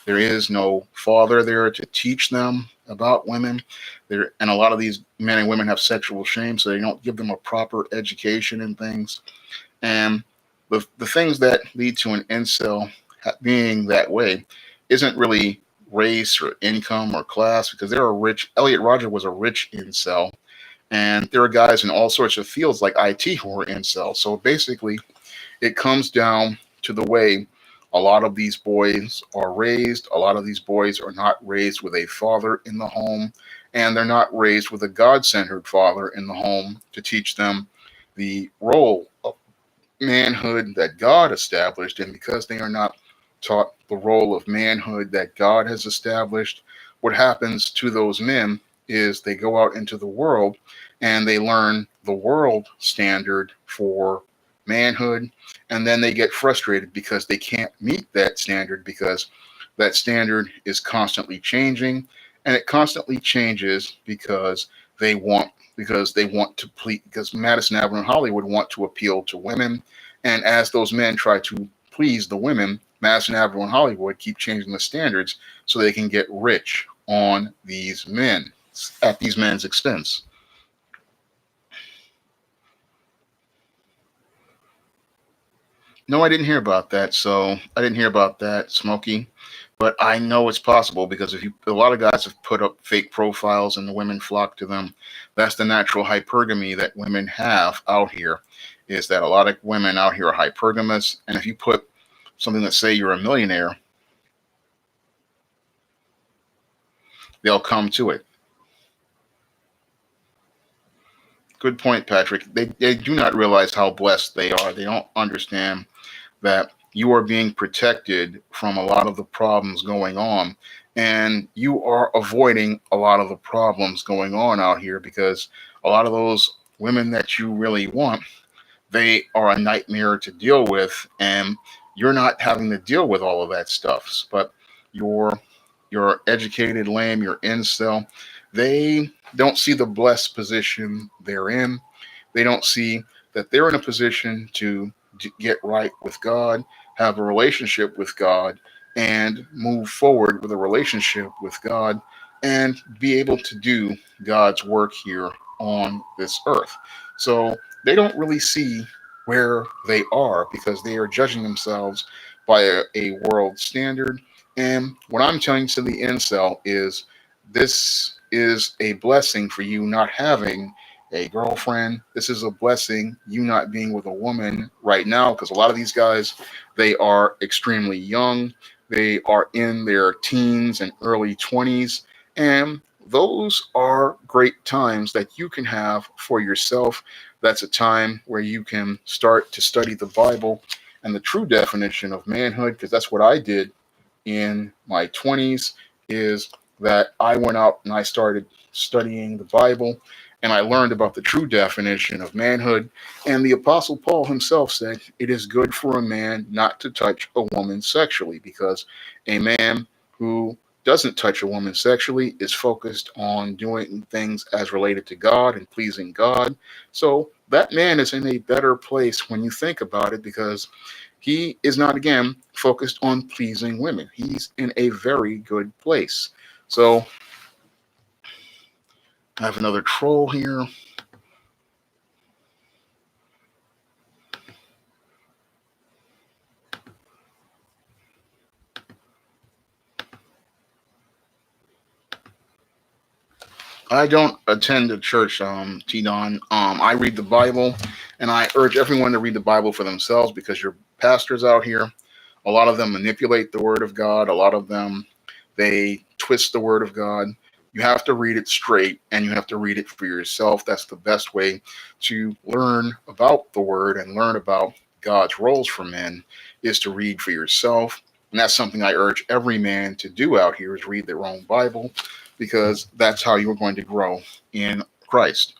there is no father there to teach them about women. And a lot of these men and women have sexual shame, so they don't give them a proper education and things. And the things that lead to an incel being that way isn't really race or income or class because they're a rich. Elliot Rodger was a rich incel, and there are guys in all sorts of fields like IT who are incels. So basically, it comes down to the way a lot of these boys are raised. A lot of these boys are not raised with a father in the home, and they're not raised with a God-centered father in the home to teach them the role of manhood that God established. And because they are not taught the role of manhood that God has established, what happens to those men is they go out into the world and they learn the world standard for manhood, and then they get frustrated because they can't meet that standard because that standard is constantly changing, and it constantly changes because they want to please, because Madison Avenue and Hollywood want to appeal to women. And as those men try to please the women, Madison Avenue and Hollywood keep changing the standards so they can get rich on these men at these men's expense. No, I didn't hear about that. So I didn't hear about that, Smokey. But I know it's possible because if you, a lot of guys have put up fake profiles and the women flock to them. That's the natural hypergamy that women have out here. Is that a lot of women out here are hypergamous, and if you put something that say you're a millionaire, they'll come to it. Good point, Patrick. They do not realize how blessed they are. They don't understand that you are being protected from a lot of the problems going on. and you are avoiding a lot of the problems going on out here, because a lot of those women that you really want, they are a nightmare to deal with, and you're not having to deal with all of that stuff. But your educated lamb, your incel, they don't see the blessed position they're in. They don't see that they're in a position to get right with God, have a relationship with God, and move forward with a relationship with God, and be able to do God's work here on this earth. So they don't really see where they are, because they are judging themselves by a world standard. And what I'm telling to the incel is, this is a blessing for you not having a girlfriend. This is a blessing, you not being with a woman right now, because a lot of these guys, they are extremely young. They are in their teens and early 20s. And those are great times that you can have for yourself. That's a time where you can start to study the Bible and the true definition of manhood, because that's what I did in my 20s, is that I went out and I started studying the Bible, and I learned about the true definition of manhood. And the Apostle Paul himself said it is good for a man not to touch a woman sexually, because a man who doesn't touch a woman sexually is focused on doing things as related to God and pleasing God. So that man is in a better place when you think about it, because he is not, again, focused on pleasing women. He's in a very good place. So I have another troll here. I don't attend a church, T-Don. I read the Bible, and I urge everyone to read the Bible for themselves, because your pastors out here, a lot of them manipulate the Word of God. A lot of them, they twist the Word of God. You have to read it straight, and you have to read it for yourself. That's the best way to learn about the Word and learn about God's roles for men, is to read for yourself. And that's something I urge every man to do out here, is read their own Bible, because that's how you're going to grow in Christ.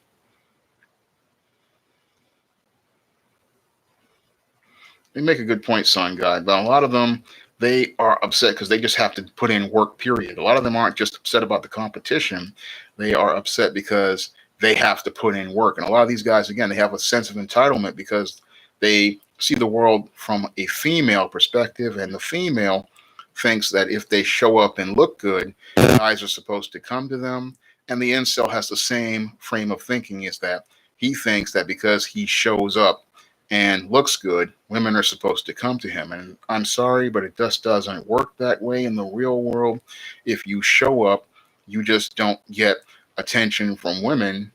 They make a good point, son, God, but a lot of them, they are upset because they just have to put in work, period. A lot of them aren't just upset about the competition. They are upset because they have to put in work. And a lot of these guys, again, they have a sense of entitlement, because they see the world from a female perspective, and the female thinks that if they show up and look good, guys are supposed to come to them. And the incel has the same frame of thinking, is that he thinks that because he shows up and looks good, women are supposed to come to him. And I'm sorry, but it just doesn't work that way in the real world. If you show up, you just don't get attention from women.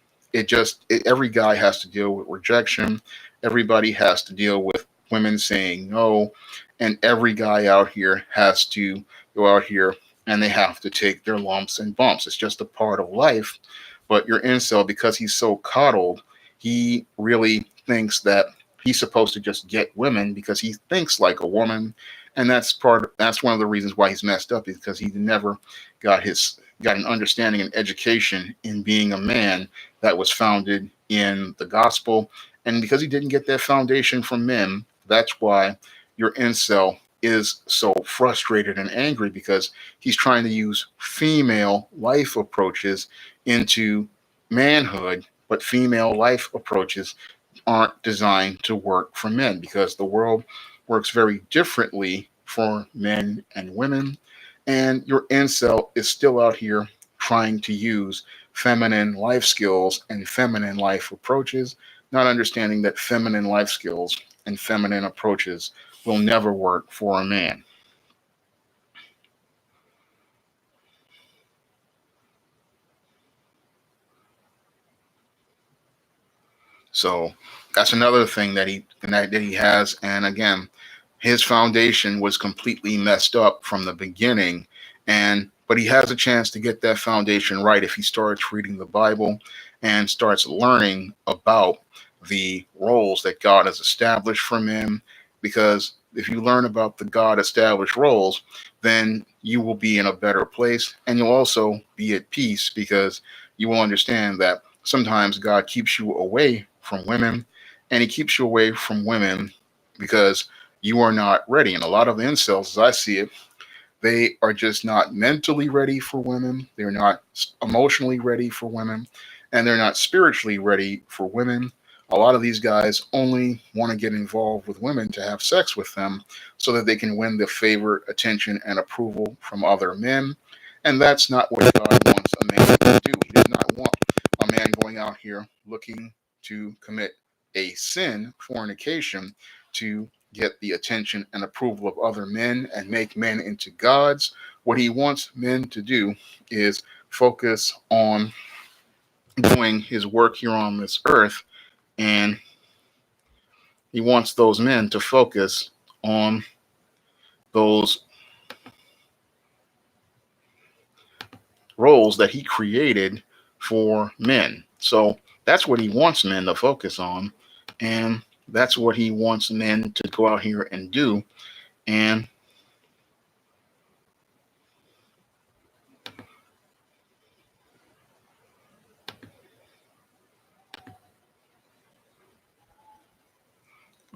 Every guy has to deal with rejection. Everybody has to deal with women saying no. And every guy out here has to go out here, and they have to take their lumps and bumps. It's just a part of life. But your incel, because he's so coddled, he really thinks that he's supposed to just get women because he thinks like a woman. And that's one of the reasons why he's messed up, is because he never got an understanding and education in being a man that was founded in the gospel. And because he didn't get that foundation from men, that's why your incel is so frustrated and angry, because he's trying to use female life approaches into manhood, but female life approaches aren't designed to work for men, because the world works very differently for men and women. And your incel is still out here trying to use feminine life skills and feminine life approaches, not understanding that feminine life skills and feminine approaches will never work for a man. So that's another thing that he has. And again, his foundation was completely messed up from the beginning. And but he has a chance to get that foundation right if he starts reading the Bible and starts learning about the roles that God has established for men. Because if you learn about the God established roles, then you will be in a better place, and you'll also be at peace because you will understand that sometimes God keeps you away from women, and he keeps you away from women because you are not ready. And a lot of the incels, as I see it, they are just not mentally ready for women. They're not emotionally ready for women. And they're not spiritually ready for women. A lot of these guys only want to get involved with women to have sex with them so that they can win the favor, attention, and approval from other men. And that's not what God wants a man to do. He does not want a man going out here looking to commit a sin, fornication, to get the attention and approval of other men and make men into gods. What he wants men to do is focus on doing his work here on this earth, and he wants those men to focus on those roles that he created for men. So that's what he wants men to focus on, and that's what he wants men to go out here and do. And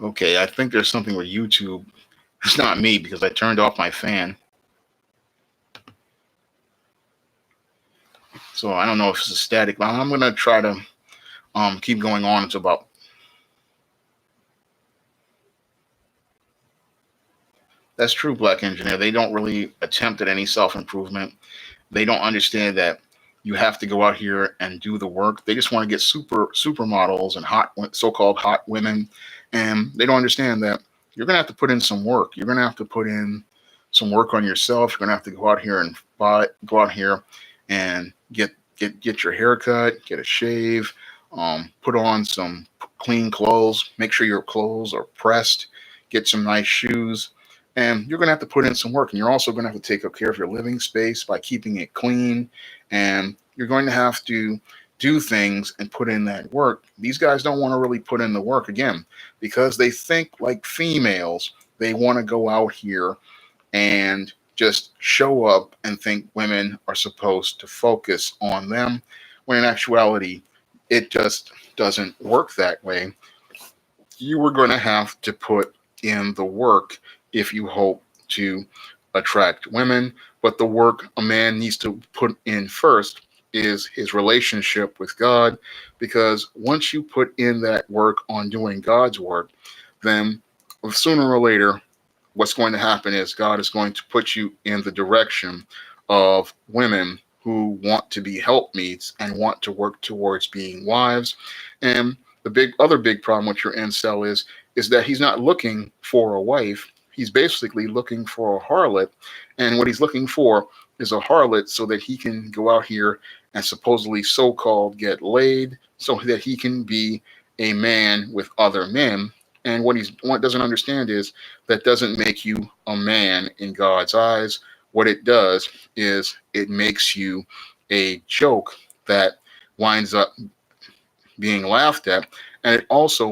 okay, I think there's something with YouTube. It's not me because I turned off my fan. So I don't know if it's a static. I'm going to try to keep going on until about. That's true, Black Engineer. They don't really attempt at any self improvement. They don't understand that you have to go out here and do the work. They just want to get supermodels and so-called hot women, and they don't understand that you're going to have to put in some work. You're going to have to put in some work on yourself. You're going to have to go out here and go out here and get your hair cut, get a shave, put on some clean clothes, make sure your clothes are pressed, get some nice shoes, and you're going to have to put in some work. And you're also going to have to take care of your living space by keeping it clean. And you're going to have to do things and put in that work. These guys don't want to really put in the work again because they think like females. They want to go out here and just show up and think women are supposed to focus on them, when in actuality, it just doesn't work that way. You are going to have to put in the work if you hope to attract women. But the work a man needs to put in first is his relationship with God, because once you put in that work on doing God's work, then sooner or later, what's going to happen is God is going to put you in the direction of women who want to be helpmeets and want to work towards being wives. And the big problem with your incel is that he's not looking for a wife. He's basically looking for a harlot. And what he's looking for is a harlot so that he can go out here and supposedly so-called get laid so that he can be a man with other men. And what doesn't understand is that doesn't make you a man in God's eyes. What it does is it makes you a joke that winds up being laughed at. And it also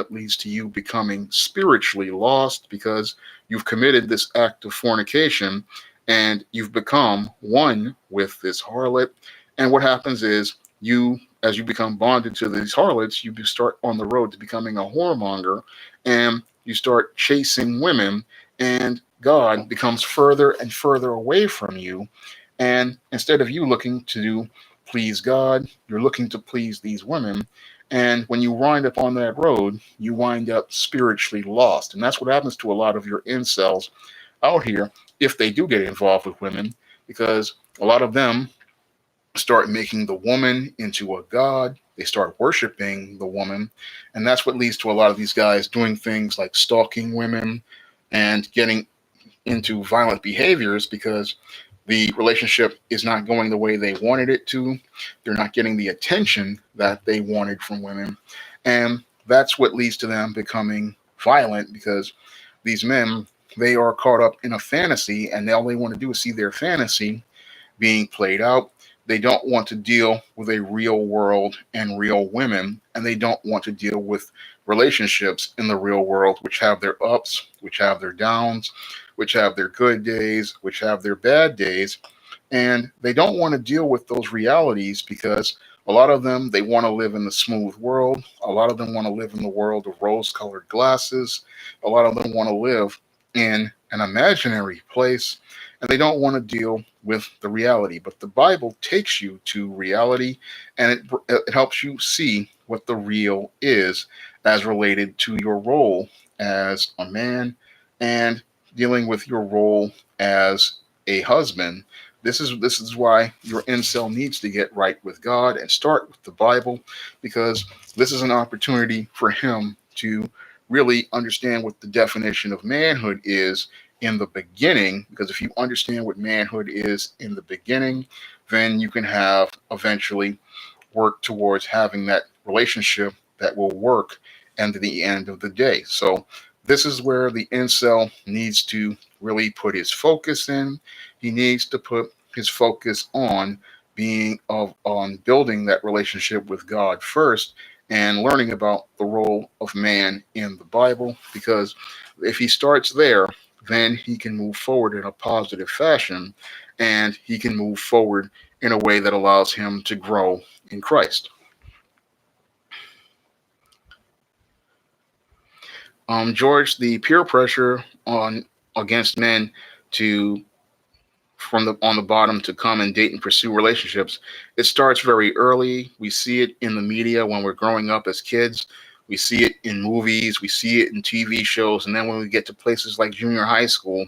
leads to you becoming spiritually lost because you've committed this act of fornication and you've become one with this harlot. And what happens is as you become bonded to these harlots, you start on the road to becoming a whoremonger, and you start chasing women, and God becomes further and further away from you. And instead of you looking to please God, you're looking to please these women. And when you wind up on that road, you wind up spiritually lost. And that's what happens to a lot of your incels out here if they do get involved with women, because a lot of them start making the woman into a god. They start worshiping the woman. And that's what leads to a lot of these guys doing things like stalking women and getting into violent behaviors because the relationship is not going the way they wanted it to. They're not getting the attention that they wanted from women. And that's what leads to them becoming violent, because these men, they are caught up in a fantasy and all they want to do is see their fantasy being played out. they don't want to deal with a real world and real women, and they don't want to deal with relationships in the real world, which have their ups, which have their downs, which have their good days, which have their bad days, and they don't want to deal with those realities because a lot of them, they want to live in the smooth world. A lot of them want to live in the world of rose colored glasses. A lot of them want to live in an imaginary place, and they don't want to deal with the reality. But the Bible takes you to reality, and it helps you see what the real is as related to your role as a man and dealing with your role as a husband. This is why your incel needs to get right with God and start with the Bible, because this is an opportunity for him to really understand what the definition of manhood is in the beginning. Because if you understand what manhood is in the beginning, then you can have eventually work towards having that relationship that will work at the end of the day. So this is where the incel needs to really put his focus in. He needs to put his focus on on building that relationship with God first and learning about the role of man in the Bible, because if he starts there, then he can move forward in a positive fashion, and he can move forward in a way that allows him to grow in Christ. George, the peer pressure on against men to from the on the bottom to come and date and pursue relationships, it starts very early. We see it in the media when we're growing up as kids. We see it in movies. We see it in TV shows, and then when we get to places like junior high school,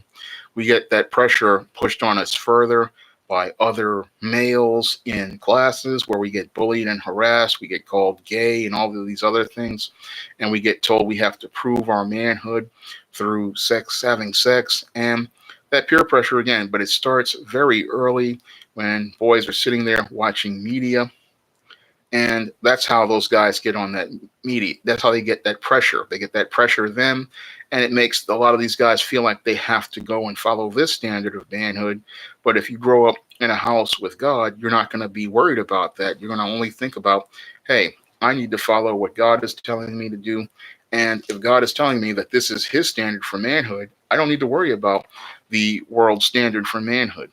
we get that pressure pushed on us further by other males in classes where we get bullied and harassed. We get called gay and all of these other things. And we get told we have to prove our manhood through having sex, and that peer pressure again. But it starts very early when boys are sitting there watching media, and that's how those guys get on that media. That's how they get that pressure. They get that pressure then, and it makes a lot of these guys feel like they have to go and follow this standard of manhood. But if you grow up in a house with God, you're not going to be worried about that. You're going to only think about, hey, I need to follow what God is telling me to do. And if God is telling me that this is his standard for manhood, I don't need to worry about the world standard for manhood.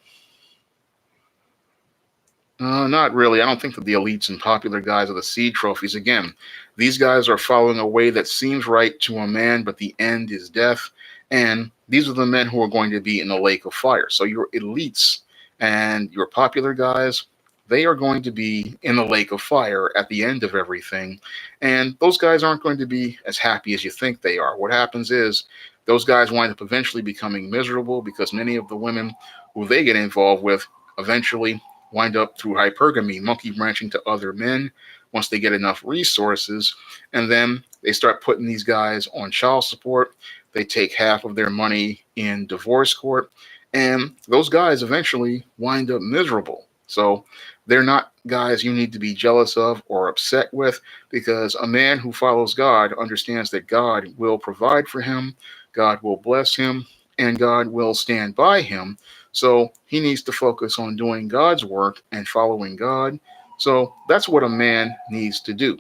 Not really. I don't think that the elites and popular guys are the seed trophies. Again, these guys are following a way that seems right to a man, but the end is death. And these are the men who are going to be in the lake of fire. So your elites and your popular guys, they are going to be in the lake of fire at the end of everything. And those guys aren't going to be as happy as you think they are. What happens is those guys wind up eventually becoming miserable because many of the women who they get involved with eventually wind up through hypergamy, monkey branching to other men once they get enough resources. And then they start putting these guys on child support. They take half of their money in divorce court. And those guys eventually wind up miserable. So they're not guys you need to be jealous of or upset with, because a man who follows God understands that God will provide for him, God will bless him, and God will stand by him. So he needs to focus on doing God's work and following God. So that's what a man needs to do.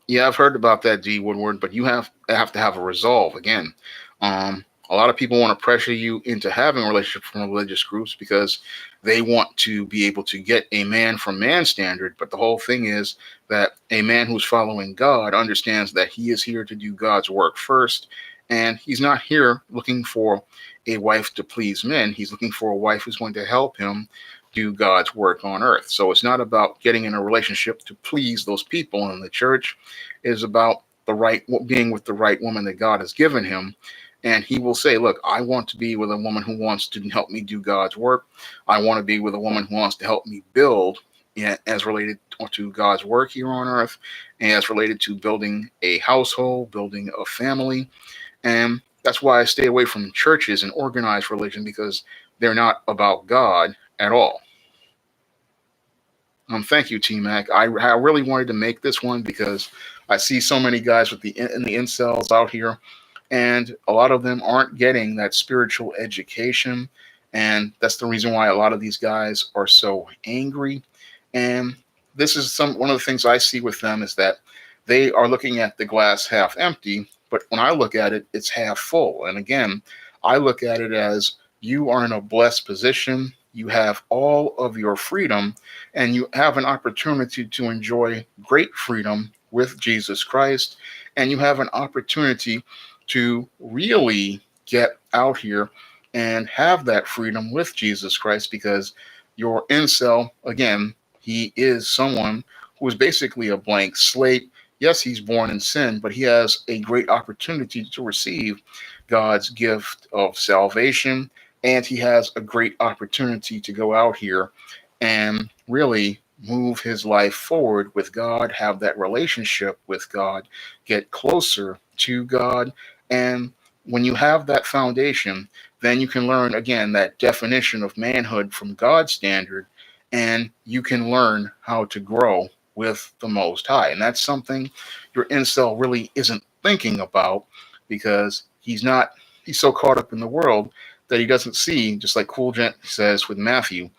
Yeah, I've heard about that, D. Woodward, but you have to have a resolve. Again, a lot of people want to pressure you into having a relationship from religious groups because they want to be able to get a man from man standard. But the whole thing is that a man who's following God understands that he is here to do God's work first, and he's not here looking for a wife to please men. He's looking for a wife who's going to help him do God's work on earth. So it's not about getting in a relationship to please those people in the church. It is about the right being with the right woman that God has given him. And he will say, look, I want to be with a woman who wants to help me do God's work. I want to be with a woman who wants to help me build, as related to God's work here on earth, and as related to building a household, building a family. And that's why I stay away from churches and organized religion, because they're not about God at all. Thank you, T Mac. I really wanted to make this one because I see so many guys with the incels out here, And a lot of them aren't getting that spiritual education. And that's the reason why a lot of these guys are so angry. And this is one of the things I see with them is that they are looking at the glass half empty, but when I look at it, it's half full. And again, I look at it as you are in a blessed position. You have all of your freedom, and you have an opportunity to enjoy great freedom with Jesus Christ. And you have an opportunity to really get out here and have that freedom with Jesus Christ, because your incel, again, he is someone who is basically a blank slate. Yes, he's born in sin, but he has a great opportunity to receive God's gift of salvation. And he has a great opportunity to go out here and really move his life forward with God, have that relationship with God, get closer to God. And when you have that foundation, then you can learn again that definition of manhood from God's standard, and you can learn how to grow with the Most High. And that's something your incel really isn't thinking about, because he's so caught up in the world that he doesn't see, just like Cool Gent says with Matthew,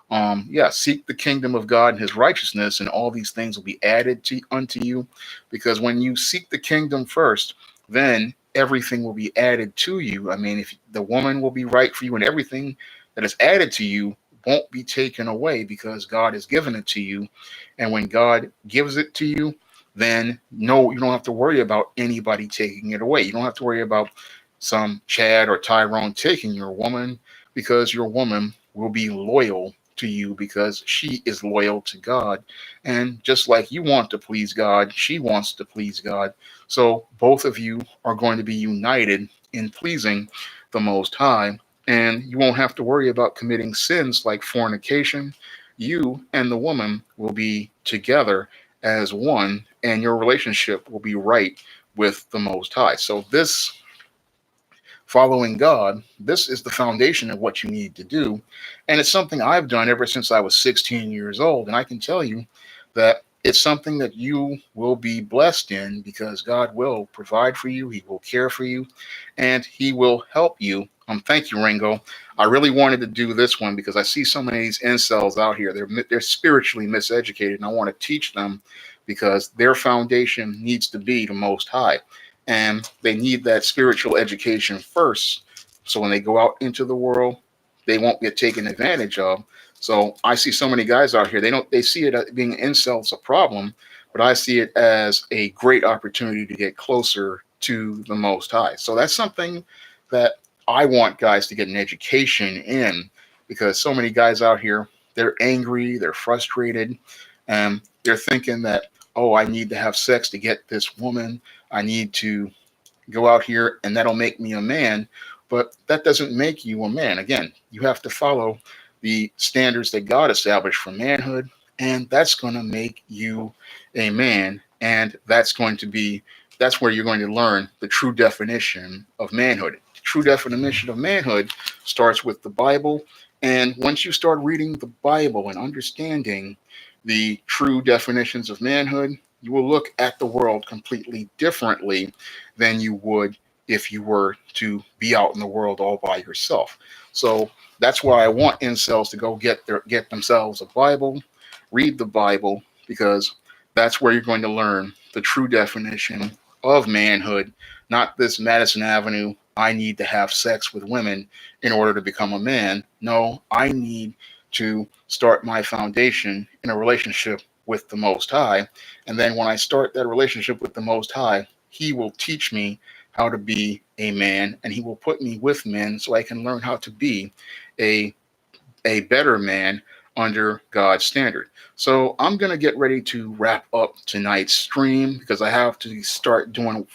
yeah, seek the kingdom of God and his righteousness, and all these things will be added to unto you. Because when you seek the kingdom first, then everything will be added to you. I mean, if the woman will be right for you, and everything that is added to you won't be taken away, because God has given it to you. And when God gives it to you, then no, you don't have to worry about anybody taking it away. You don't have to worry about some Chad or Tyrone taking your woman, because your woman will be loyal to you, because she is loyal to God. And just like you want to please God, she wants to please God. So both of you are going to be united in pleasing the Most High, and you won't have to worry about committing sins like fornication. You and the woman will be together as one, and your relationship will be right with the Most High. So this following God, this is the foundation of what you need to do. And it's something I've done ever since I was 16 years old. And I can tell you that it's something that you will be blessed in, because God will provide for you, he will care for you, and he will help you. Thank you, Ringo. I really wanted to do this one because I see so many of these incels out here. They're spiritually miseducated, and I want to teach them, because their foundation needs to be the Most High, and they need that spiritual education first. So when they go out into the world, they won't get taken advantage of. So I see so many guys out here. They see it as being incels a problem, but I see it as a great opportunity to get closer to the Most High. So that's something that I want guys to get an education in, because so many guys out here, they're angry, they're frustrated, and they're thinking that, oh, I need to have sex to get this woman. I need to go out here and that'll make me a man. But that doesn't make you a man. Again, you have to follow the standards that God established for manhood, and that's going to make you a man. And that's where you're going to learn the true definition of manhood. The true definition of manhood starts with the Bible. And once you start reading the Bible and understanding the true definitions of manhood, you will look at the world completely differently than you would if you were to be out in the world all by yourself. So that's why I want incels to go get themselves a Bible, read the Bible, because that's where you're going to learn the true definition of manhood, not this Madison Avenue, I need to have sex with women in order to become a man. No, I need to start my foundation in a relationship with the Most High. And then when I start that relationship with the Most High, he will teach me how to be a man, and he will put me with men so I can learn how to be a better man under God's standard. So I'm going to get ready to wrap up tonight's stream, because I have to starting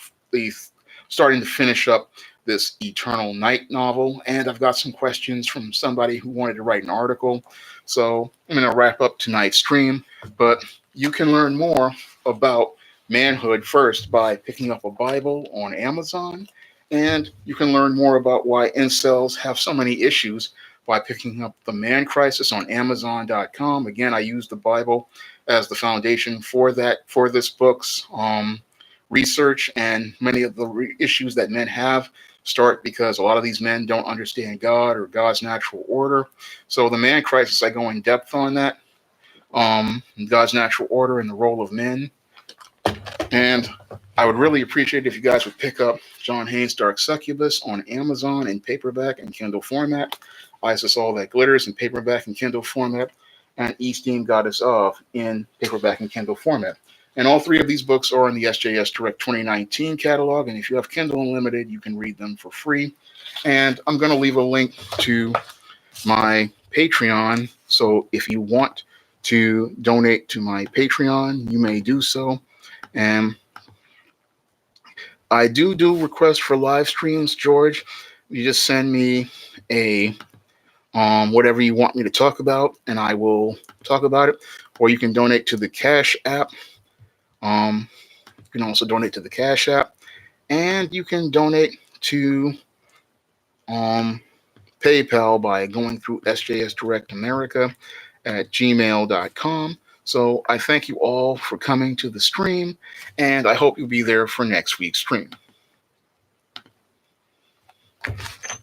to finish up this Eternal Night novel, and I've got some questions from somebody who wanted to write an article. So I'm going to wrap up tonight's stream, but you can learn more about manhood first by picking up a Bible on Amazon, and you can learn more about why incels have so many issues by picking up The Man Crisis on Amazon.com. Again, I use the Bible as the foundation for this book's research, and many of the issues that men have start because a lot of these men don't understand God or God's natural order. So the man crisis, I go in depth on that, God's natural order and the role of men. And I would really appreciate if you guys would pick up John Haynes' Dark Succubus on Amazon in paperback and Kindle format, Isis All That Glitters in paperback and Kindle format, and Esteem Goddess Of in paperback and Kindle format. And all three of these books are in the SJS Direct 2019 catalog. And if you have Kindle Unlimited, you can read them for free. And I'm going to leave a link to my Patreon. So if you want to donate to my Patreon, you may do so. And I do requests for live streams, George. You just send me a whatever you want me to talk about, and I will talk about it. Or you can donate to the Cash App. You can also donate to the Cash App, and you can donate to PayPal by going through SJS Direct America at gmail.com. So I thank you all for coming to the stream, and I hope you'll be there for next week's stream.